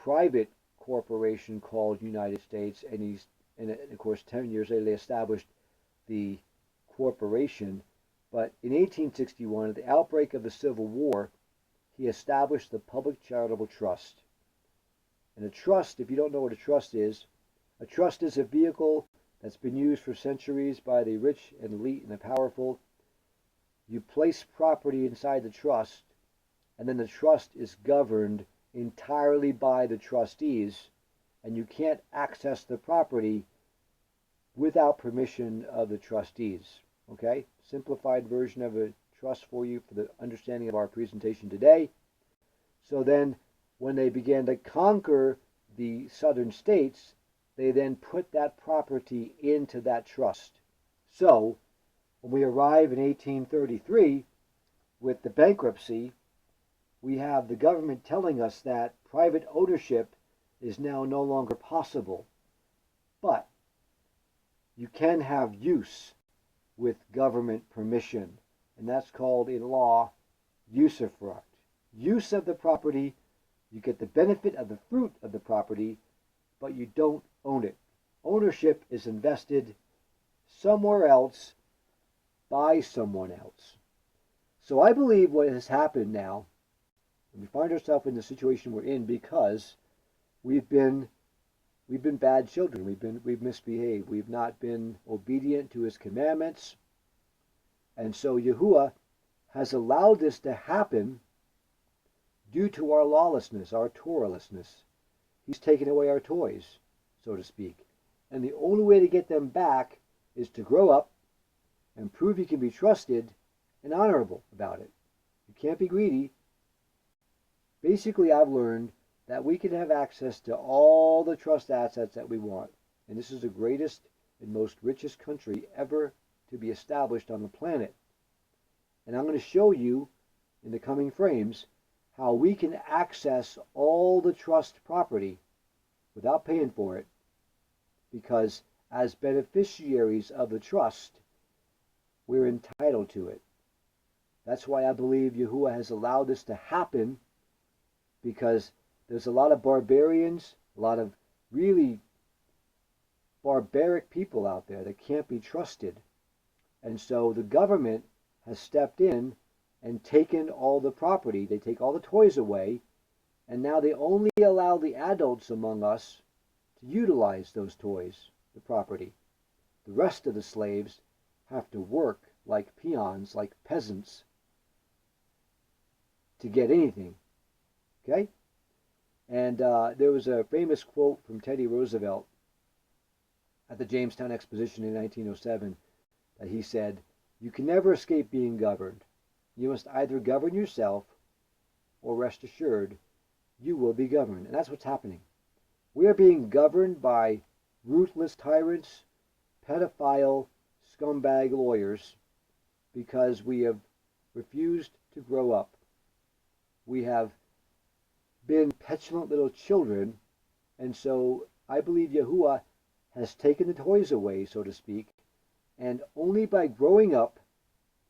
private corporation called United States, and of course 10 years later they established the corporation. But in 1861, at the outbreak of the Civil War, he established the Public Charitable Trust. And a trust, if you don't know what a trust is A trust is a vehicle that's been used for centuries by the rich and elite and the powerful. You place property inside the trust, and then the trust is governed entirely by the trustees, and you can't access the property without permission of the trustees. Okay? Simplified version of a trust for you for the understanding of our presentation today. So then, when they began to conquer the southern states, they then put that property into that trust. So, when we arrive in 1833 with the bankruptcy, we have the government telling us that private ownership is now no longer possible. But you can have use with government permission, and that's called in law usufruct. Use of the property, you get the benefit of the fruit of the property, but you don't own it. Ownership is invested somewhere else by someone else. So I believe what has happened now, we find ourselves in the situation we're in because we've been bad children. We've misbehaved. We've not been obedient to his commandments. And so Yahuwah has allowed this to happen due to our lawlessness, our Torahlessness. He's taken away our toys, so to speak. And the only way to get them back is to grow up and prove you can be trusted and honorable about it. You can't be greedy. Basically, I've learned that we can have access to all the trust assets that we want. And this is the greatest and most richest country ever to be established on the planet. And I'm going to show you in the coming frames how we can access all the trust property without paying for it, because as beneficiaries of the trust, we're entitled to it. That's why I believe Yahuwah has allowed this to happen, because there's a lot of barbarians, a lot of really barbaric people out there that can't be trusted. And so the government has stepped in and taken all the property. They take all the toys away, and now they only allow the adults among us to utilize those toys, the property. The rest of the slaves have to work like peons, like peasants, to get anything. Okay? And there was a famous quote from Teddy Roosevelt at the Jamestown Exposition in 1907 that he said, "You can never escape being governed. You must either govern yourself, or rest assured, you will be governed." And that's what's happening. We are being governed by ruthless tyrants, pedophile, scumbag lawyers, because we have refused to grow up. We have been petulant little children, and so I believe Yahuwah has taken the toys away, so to speak, and only by growing up,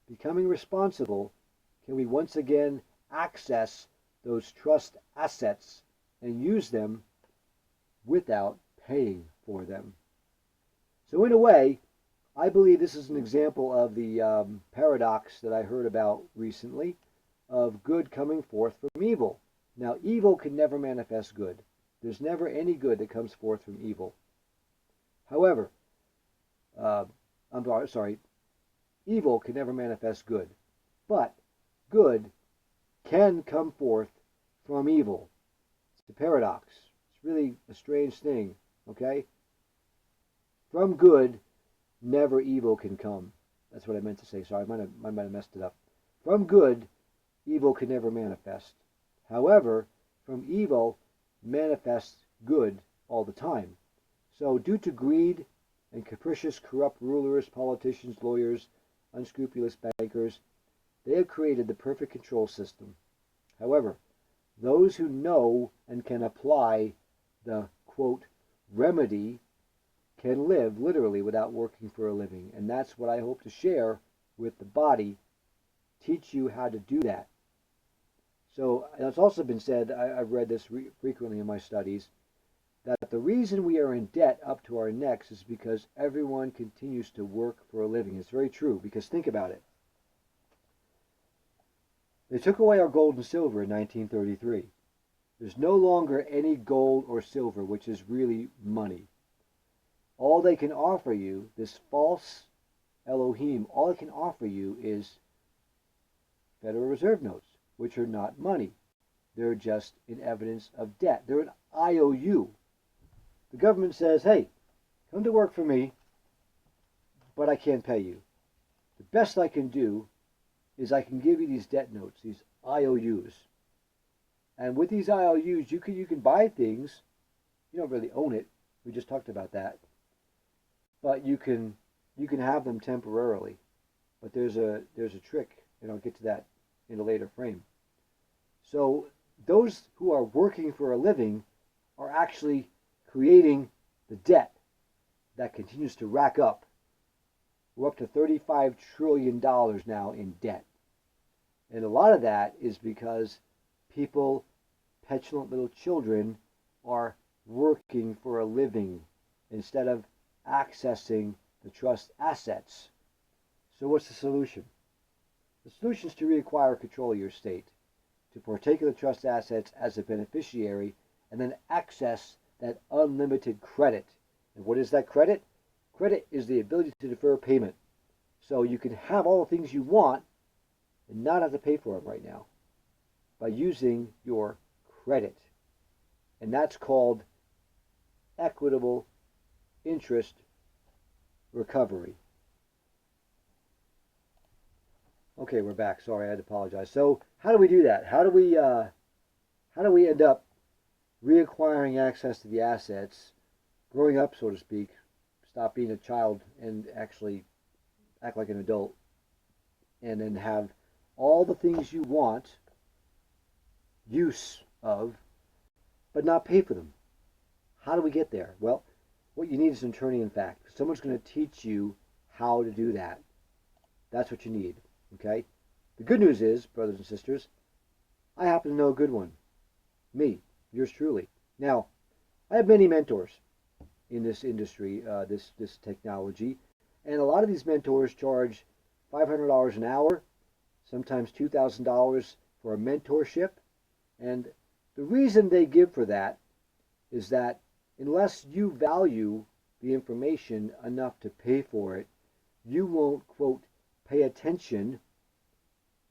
becoming responsible, can we once again access those trust assets and use them without paying for them. So in a way, I believe this is an example of the paradox that I heard about recently of good coming forth from evil. Now, evil can never manifest good. There's never any good that comes forth from evil. However, evil can never manifest good. But good can come forth from evil. It's a paradox. It's really a strange thing, okay? From good, never evil can come. That's what I meant to say. Sorry, I might have messed it up. From good, evil can never manifest. However, from evil manifests good all the time. So due to greed and capricious, corrupt rulers, politicians, lawyers, unscrupulous bankers, they have created the perfect control system. However, those who know and can apply the, quote, remedy can live literally without working for a living. And that's what I hope to share with the body, teach you how to do that. So it's also been said, I've read this frequently in my studies, that the reason we are in debt up to our necks is because everyone continues to work for a living. It's very true, because think about it. They took away our gold and silver in 1933. There's no longer any gold or silver, which is really money. all they can offer you, this false Elohim, all it can offer you is Federal Reserve notes, which are not money. They're just an evidence of debt. They're an IOU. The government says, hey, come to work for me, but I can't pay you. The best I can do is I can give you these debt notes, these IOUs. And with these IOUs, you can buy things. You don't really own it. We just talked about that. But you can have them temporarily. But there's a trick, and I'll get to that in a later frame. So those who are working for a living are actually creating the debt that continues to rack up. We're up to $35 trillion now in debt. And a lot of that is because people, petulant little children, are working for a living instead of accessing the trust assets. So what's the solution? The solution is to reacquire control of your estate, to partake of the trust assets as a beneficiary, and then access that unlimited credit. And what is that credit? Credit is the ability to defer payment. So you can have all the things you want and not have to pay for them right now by using your credit. And that's called equitable interest recovery. Okay, we're back. Sorry, I had to apologize. So how do we do that? How do we end up reacquiring access to the assets, growing up, so to speak, stop being a child and actually act like an adult, and then have all the things you want use of, but not pay for them? How do we get there? Well, what you need is an attorney, in fact. Someone's going to teach you how to do that. That's what you need, okay? The good news is, brothers and sisters, I happen to know a good one. Me, yours truly. Now, I have many mentors in this industry, this technology, and a lot of these mentors charge $500 an hour, sometimes $2,000 for a mentorship. And the reason they give for that is that unless you value the information enough to pay for it, you won't, quote, pay attention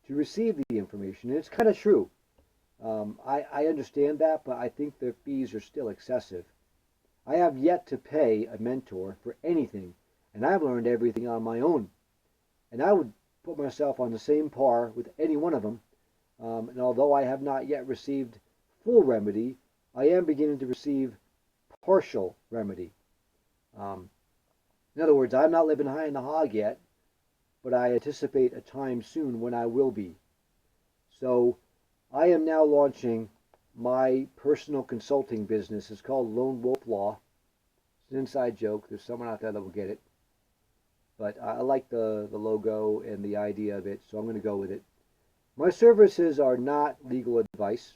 to receive the information. And it's kind of true. I understand that, but I think their fees are still excessive. I have yet to pay a mentor for anything, and I've learned everything on my own. And I would put myself on the same par with any one of them. And although I have not yet received full remedy, I am beginning to receive partial remedy. In other words, I'm not living high in the hog yet, but I anticipate a time soon when I will be. So I am now launching my personal consulting business. It's called lonewolflaw. It's an inside joke. There's someone out there that will get it. But I like the logo and the idea of it, so I'm going to go with it. My services are not legal advice.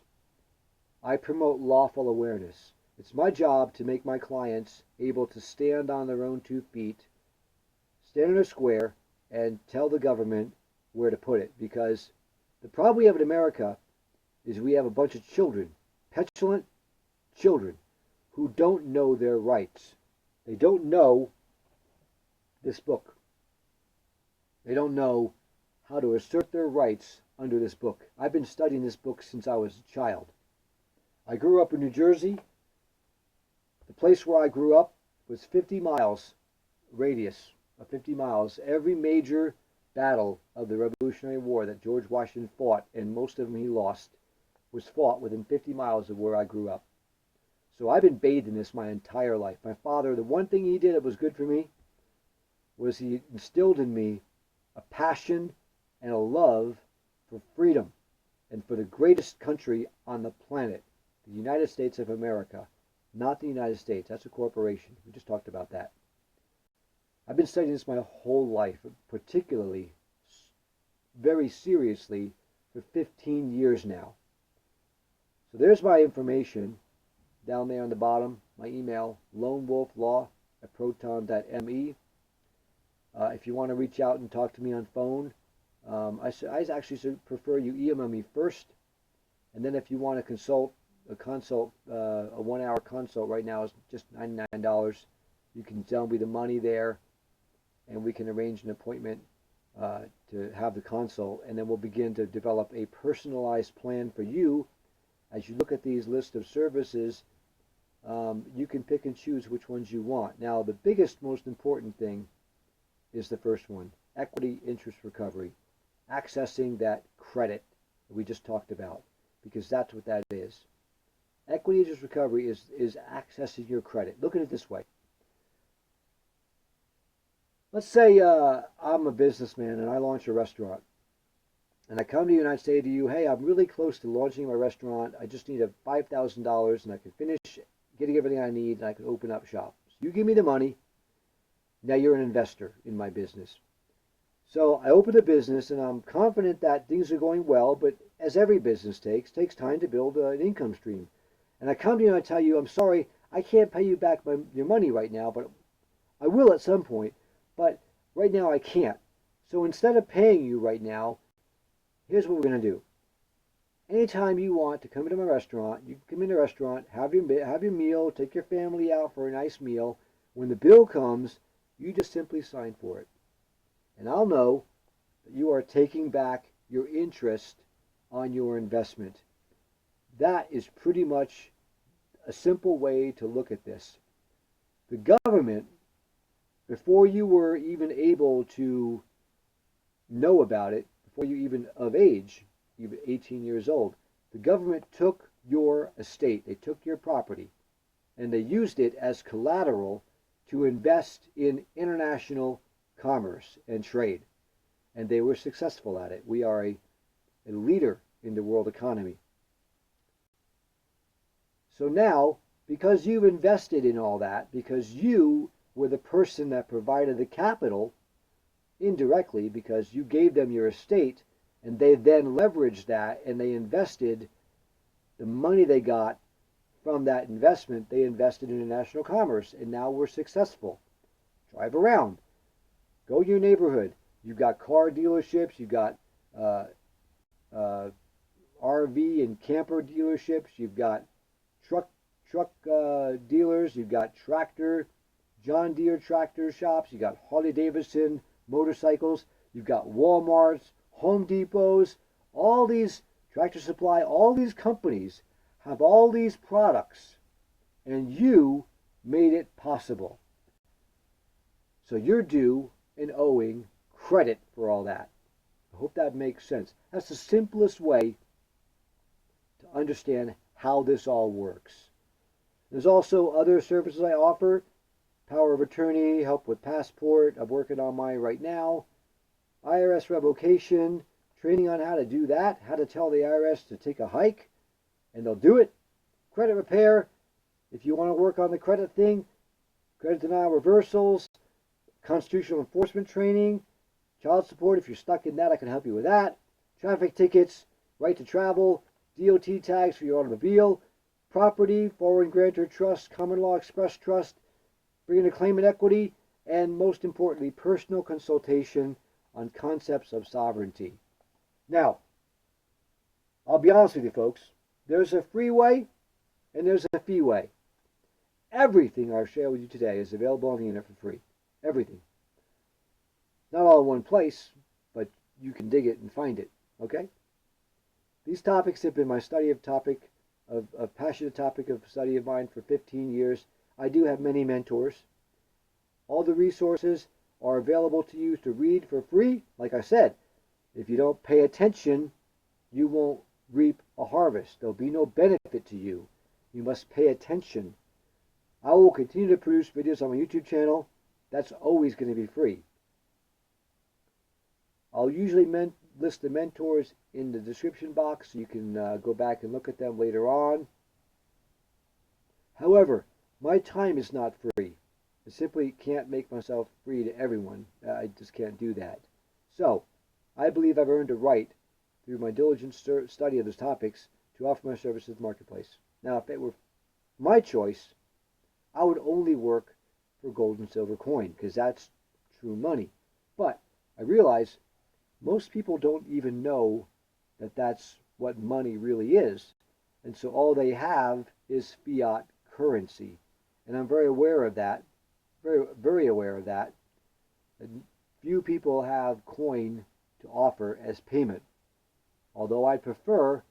I promote lawful awareness. It's my job to make my clients able to stand on their own 2 feet, stand in a square, and tell the government where to put it. Because the problem we have in America is we have a bunch of children, petulant children, who don't know their rights. They don't know this book. They don't know how to assert their rights under this book. I've been studying this book since I was a child. I grew up in New Jersey. The place where I grew up was 50 miles radius of 50 miles. Every major battle of the Revolutionary War that George Washington fought, and most of them he lost, was fought within 50 miles of where I grew up. So I've been bathed in this my entire life. My father, the one thing he did that was good for me was he instilled in me a passion and a love for freedom and for the greatest country on the planet, the United States of America. Not the United States. That's a corporation. We just talked about that. I've been studying this my whole life, particularly, very seriously, for 15 years now. So there's my information down there on the bottom. My email, lonewolflaw@proton.me. If you want to reach out and talk to me on phone, I actually prefer you email me first, and then if you want to consult, a 1-hour consult right now is just $99. you can sell me the money there, and we can arrange an appointment to have the consult, and then we'll begin to develop a personalized plan for you. As you look at these list of services, you can pick and choose which ones you want. Now, the biggest, most important thing is the first one, equity interest recovery, accessing that credit that we just talked about, because that's what that is. Equity interest recovery is accessing your credit. Look at it this way. Let's say I'm a businessman and I launch a restaurant. And I come to you and I say to you, hey, I'm really close to launching my restaurant. I just need $5,000 and I can finish getting everything I need and I can open up shop. So you give me the money. Now you're an investor in my business. So I open the business and I'm confident that things are going well, but as every business takes time to build an income stream. And I come to you and I tell you, I'm sorry, I can't pay you back your money right now, but I will at some point. But right now I can't. So instead of paying you right now, here's what we're going to do. Anytime you want to come into my restaurant, you can come into the restaurant, have your meal, take your family out for a nice meal. When the bill comes, you just simply sign for it. And I'll know that you are taking back your interest on your investment. That is pretty much a simple way to look at this. The government, before you were even able to know about it, before you even of age, even 18 years old, the government took your estate, they took your property, and they used it as collateral to invest in international commerce and trade. And they were successful at it. We are a leader in the world economy. So now, because you've invested in all that, because you were the person that provided the capital indirectly, because you gave them your estate, and they then leveraged that and they invested the money they got from that investment, they invested in international commerce, and now we're successful. Drive around. Go to your neighborhood. You've got car dealerships, you've got RV and camper dealerships, you've got truck dealers, you've got John Deere tractor shops, you've got Harley Davidson motorcycles, you've got Walmarts, Home Depots, all these Tractor Supply, all these companies have all these products, and you made it possible. So you're due and owing credit for all that. I hope that makes sense. That's the simplest way to understand how this all works. There's also other services I offer. Power of attorney, help with passport. I'm working on mine right now. IRS revocation, training on how to do that, how to tell the IRS to take a hike, and they'll do it. Credit repair, if you want to work on the credit thing, credit denial reversals, constitutional enforcement training, child support, if you're stuck in that, I can help you with that. Traffic tickets, right to travel, DOT tags for your automobile, property, foreign grantor trust, common law express trust, bringing a claim in equity, and most importantly, personal consultation on concepts of sovereignty. Now, I'll be honest with you folks, there's a free way and there's a fee way. Everything I've shared with you today is available on the internet for free. Everything. Not all in one place, but you can dig it and find it. Okay? These topics have been my passionate topic of study of mine for 15 years. I do have many mentors. All the resources are available to you to read for free. Like I said, if you don't pay attention, you won't reap a harvest. There'll be no benefit to you. You must pay attention. I will continue to produce videos on my YouTube channel. That's always going to be free. I'll usually list the mentors in the description box so you can go back and look at them later on. However, my time is not free. I simply can't make myself free to everyone. I just can't do that. So, I believe I've earned a right through my diligent study of these topics to offer my services in the marketplace. Now, if it were my choice, I would only work for gold and silver coin because that's true money. But I realize most people don't even know that that's what money really is. And so all they have is fiat currency. And I'm very aware of that. very, very aware of that. And few people have coin to offer as payment. Although I prefer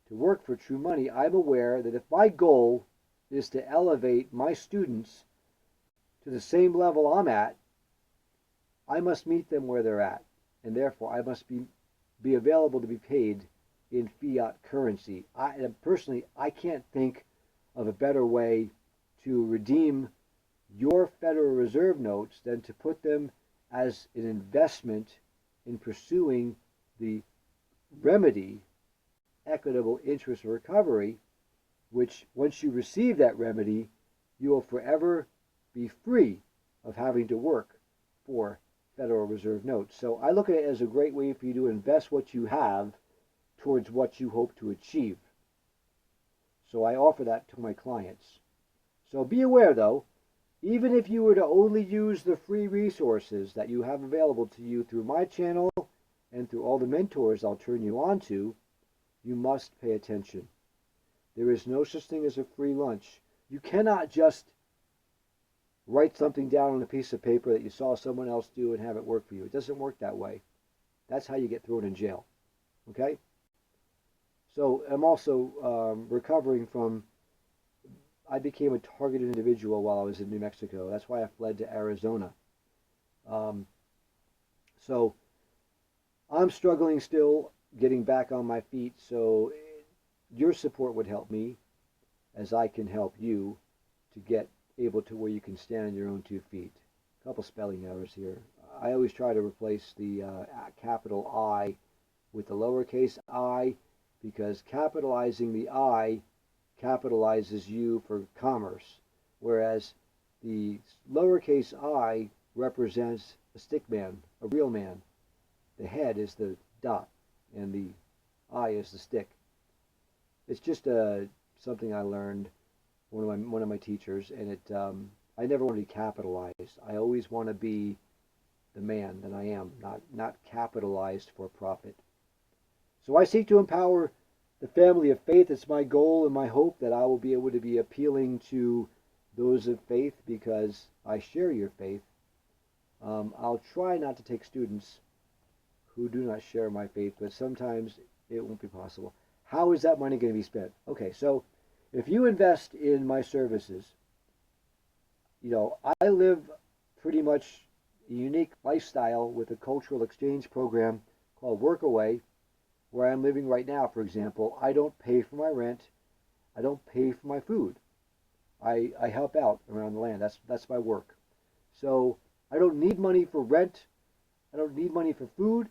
to work for true money, I'm aware that if my goal is to elevate my students to the same level I'm at, I must meet them where they're at. And therefore, I must be available to be paid in fiat currency. Personally, I can't think of a better way to redeem your Federal Reserve notes than to put them as an investment in pursuing the remedy, equitable interest recovery, which once you receive that remedy, you will forever be free of having to work for Federal Reserve notes. So I look at it as a great way for you to invest what you have towards what you hope to achieve. So I offer that to my clients. So be aware though, even if you were to only use the free resources that you have available to you through my channel and through all the mentors I'll turn you on to, you must pay attention. There is no such thing as a free lunch. You cannot just write something down on a piece of paper that you saw someone else do and have it work for you. It doesn't work that way. That's how you get thrown in jail. Okay? So I'm also recovering from, I became a targeted individual while I was in New Mexico. That's why I fled to Arizona. So I'm struggling still getting back on my feet. So your support would help me as I can help you to get able to where you can stand on your own 2 feet. A couple spelling errors here. I always try to replace the capital I with the lowercase I, because capitalizing the I capitalizes you for commerce, whereas the lowercase I represents a stick man, a real man. The head is the dot, and the I is the stick. It's just something I learned one of my teachers, and it I never want to be capitalized. I always want to be the man that I am, not capitalized for profit. So I seek to empower the family of faith. It's my goal and my hope that I will be able to be appealing to those of faith because I share your faith. I'll try not to take students who do not share my faith, but sometimes it won't be possible. How is that money going to be spent? Okay, so if you invest in my services, I live pretty much a unique lifestyle with a cultural exchange program called Workaway, where I'm living right now. For example, I don't pay for my rent. I don't pay for my food. I help out around the land. That's my work. So I don't need money for rent. I don't need money for food.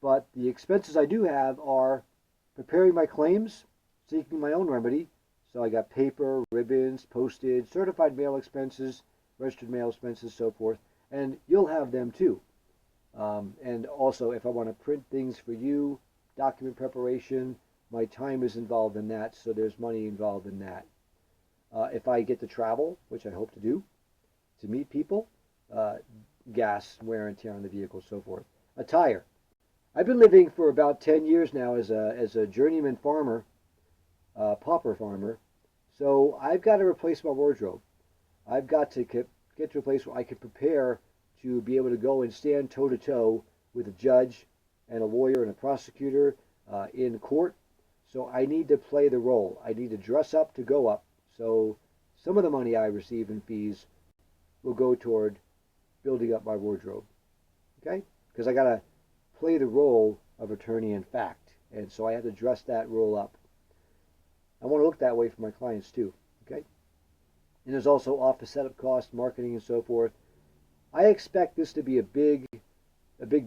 But the expenses I do have are preparing my claims, seeking my own remedy. So I got paper, ribbons, postage, certified mail expenses, registered mail expenses, so forth. And you'll have them too. And also, if I want to print things for you, document preparation, my time is involved in that, so there's money involved in that. If I get to travel, which I hope to do, to meet people, gas, wear and tear on the vehicle, so forth. Attire. I've been living for about 10 years now as a journeyman farmer, pauper farmer, so I've got to replace my wardrobe. I've got to get to a place where I can prepare to be able to go and stand toe-to-toe with a judge and a lawyer and a prosecutor in court. So I need to play the role. I need to dress up to go up. So some of the money I receive in fees will go toward building up my wardrobe. Okay? Because I got to play the role of attorney in fact. And so I have to dress that role up. I want to look that way for my clients too. Okay? And there's also office setup costs, marketing, and so forth. I expect this to be a big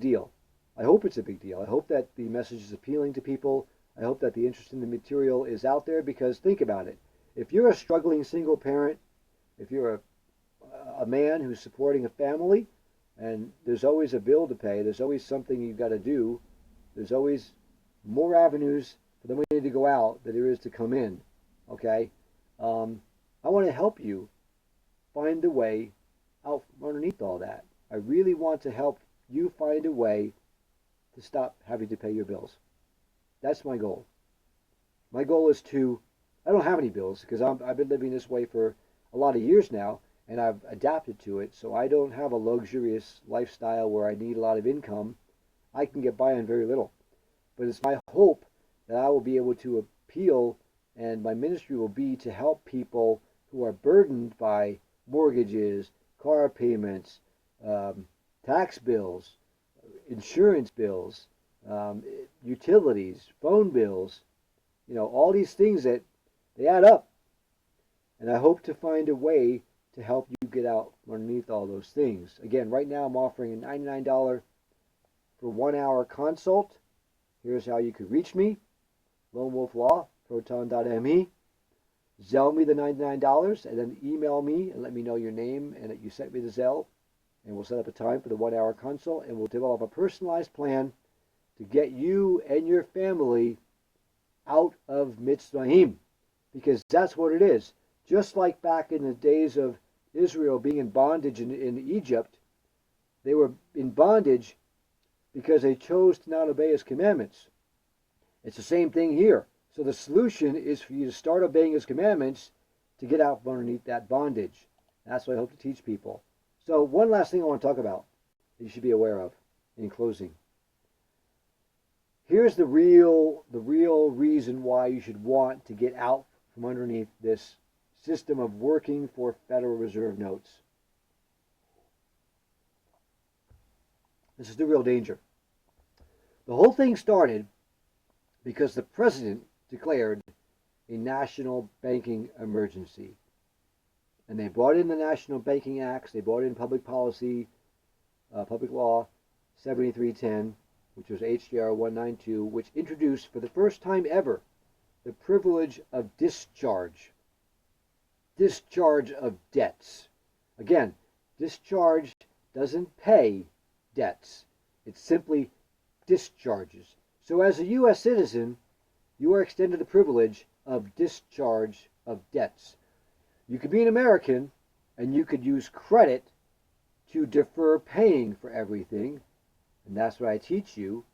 deal. I hope it's a big deal. I hope that the message is appealing to people. I hope that the interest in the material is out there, because think about it. If you're a struggling single parent, if you're a man who's supporting a family, and there's always a bill to pay, there's always something you've got to do, there's always more avenues for the money to go out than there is to come in. Okay? I want to help you find the way out from underneath all that. I really want to help you find a way to stop having to pay your bills. That's my goal. My goal is to, I don't have any bills because I've been living this way for a lot of years now, and I've adapted to it, so I don't have a luxurious lifestyle where I need a lot of income. I can get by on very little. But it's my hope that I will be able to appeal, and my ministry will be to help people who are burdened by mortgages, car payments, tax bills, insurance bills, utilities, phone bills, all these things that they add up. And I hope to find a way to help you get out underneath all those things. Again, right now I'm offering a $99 for 1 hour consult. Here's how you could reach me. lonewolflaw, proton.me. Zelle me the $99 and then email me and let me know your name and that you sent me the Zelle. And we'll set up a time for the 1 hour consult, and we'll develop a personalized plan to get you and your family out of Mitsrayim. Because that's what it is. Just like back in the days of Israel being in bondage in Egypt, they were in bondage because they chose to not obey his commandments. It's the same thing here. So the solution is for you to start obeying his commandments to get out from underneath that bondage. That's what I hope to teach people. So one last thing I want to talk about that you should be aware of in closing. Here's the real reason why you should want to get out from underneath this system of working for Federal Reserve notes. This is the real danger. The whole thing started because the president declared a national banking emergency. And they brought in the National Banking Acts, they brought in public policy, public law 7310, which was HJR 192, which introduced for the first time ever the privilege of discharge. Discharge of debts. Again, discharge doesn't pay debts. It simply discharges. So as a U.S. citizen, you are extended the privilege of discharge of debts. You could be an American, and you could use credit to defer paying for everything, and that's what I teach you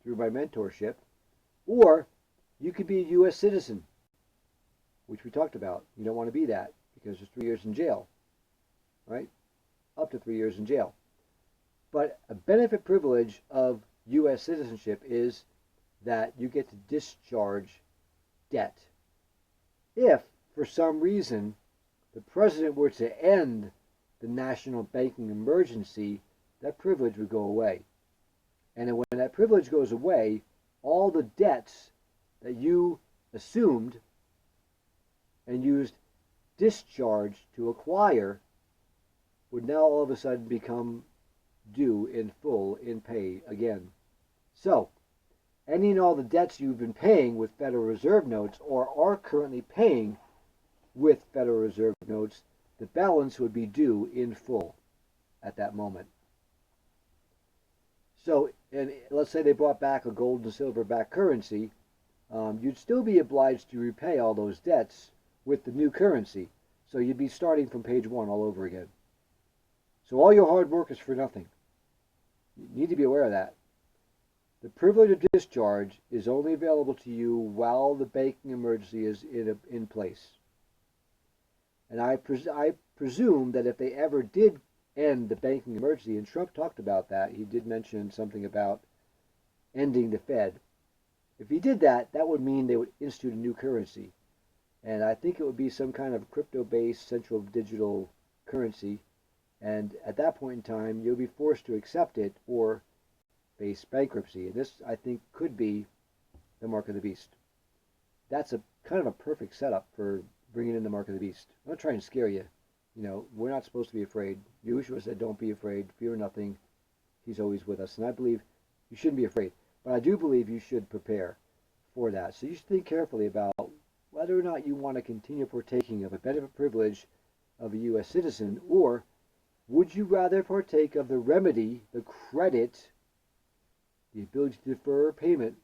through my mentorship. Or you could be a U.S. citizen, which we talked about. You don't want to be that because there's 3 years in jail, right? Up to 3 years in jail. But a benefit privilege of U.S. citizenship is that you get to discharge debt. If, for some reason, the president were to end the national banking emergency, that privilege would go away. And when that privilege goes away, all the debts that you assumed and used discharge to acquire would now all of a sudden become due in full, in pay again. So, any and all the debts you've been paying with Federal Reserve notes or are currently paying with Federal Reserve notes, the balance would be due in full at that moment. So, and let's say they brought back a gold and silver backed currency, you'd still be obliged to repay all those debts with the new currency. So you'd be starting from page 1 all over again. So all your hard work is for nothing. You need to be aware of that. The privilege of discharge is only available to you while the banking emergency is in place. And I presume that if they ever did end the banking emergency, and Trump talked about that, he did mention something about ending the Fed. If he did that, that would mean they would institute a new currency. And I think it would be some kind of crypto-based central digital currency. And at that point in time, you'll be forced to accept it or face bankruptcy. And this, I think, could be the mark of the beast. That's a kind of a perfect setup for bringing in the mark of the beast. I'm not trying to scare you. You know, we're not supposed to be afraid. Yahushua said, don't be afraid, fear nothing. He's always with us. And I believe you shouldn't be afraid. But I do believe you should prepare for that. So you should think carefully about whether or not you want to continue partaking of a benefit privilege of a U.S. citizen, or would you rather partake of the remedy, the credit, the ability to defer payment,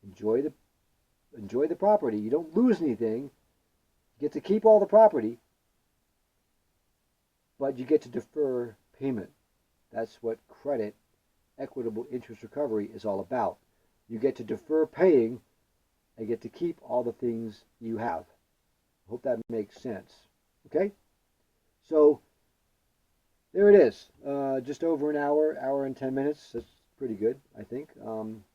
enjoy the property. You don't lose anything. You get to keep all the property, but you get to defer payment. That's what credit, equitable interest recovery, is all about. You get to defer paying and get to keep all the things you have. I hope that makes sense. Okay? So there it is. Just over an hour and 10 minutes. That's pretty good, I think.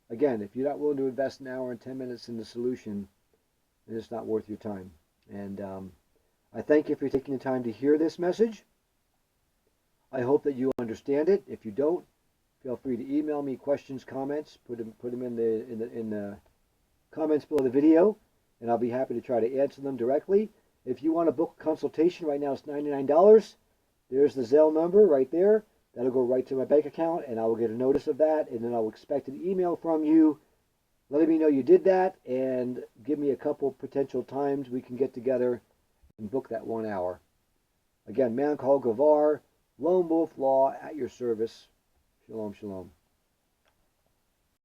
Again, if you're not willing to invest an hour and 10 minutes in the solution, then it's not worth your time. And I thank you for taking the time to hear this message. I hope that you understand it. If you don't, feel free to email me questions, comments. Put them in the comments below the video, and I'll be happy to try to answer them directly. If you want to book a consultation, right now it's $99. There's the Zelle number right there. That'll go right to my bank account, and I will get a notice of that, and then I'll expect an email from you letting me know you did that, and give me a couple potential times we can get together and book that 1 hour. Again, man called Gavar, Lone Wolf Law, at your service. Shalom, shalom.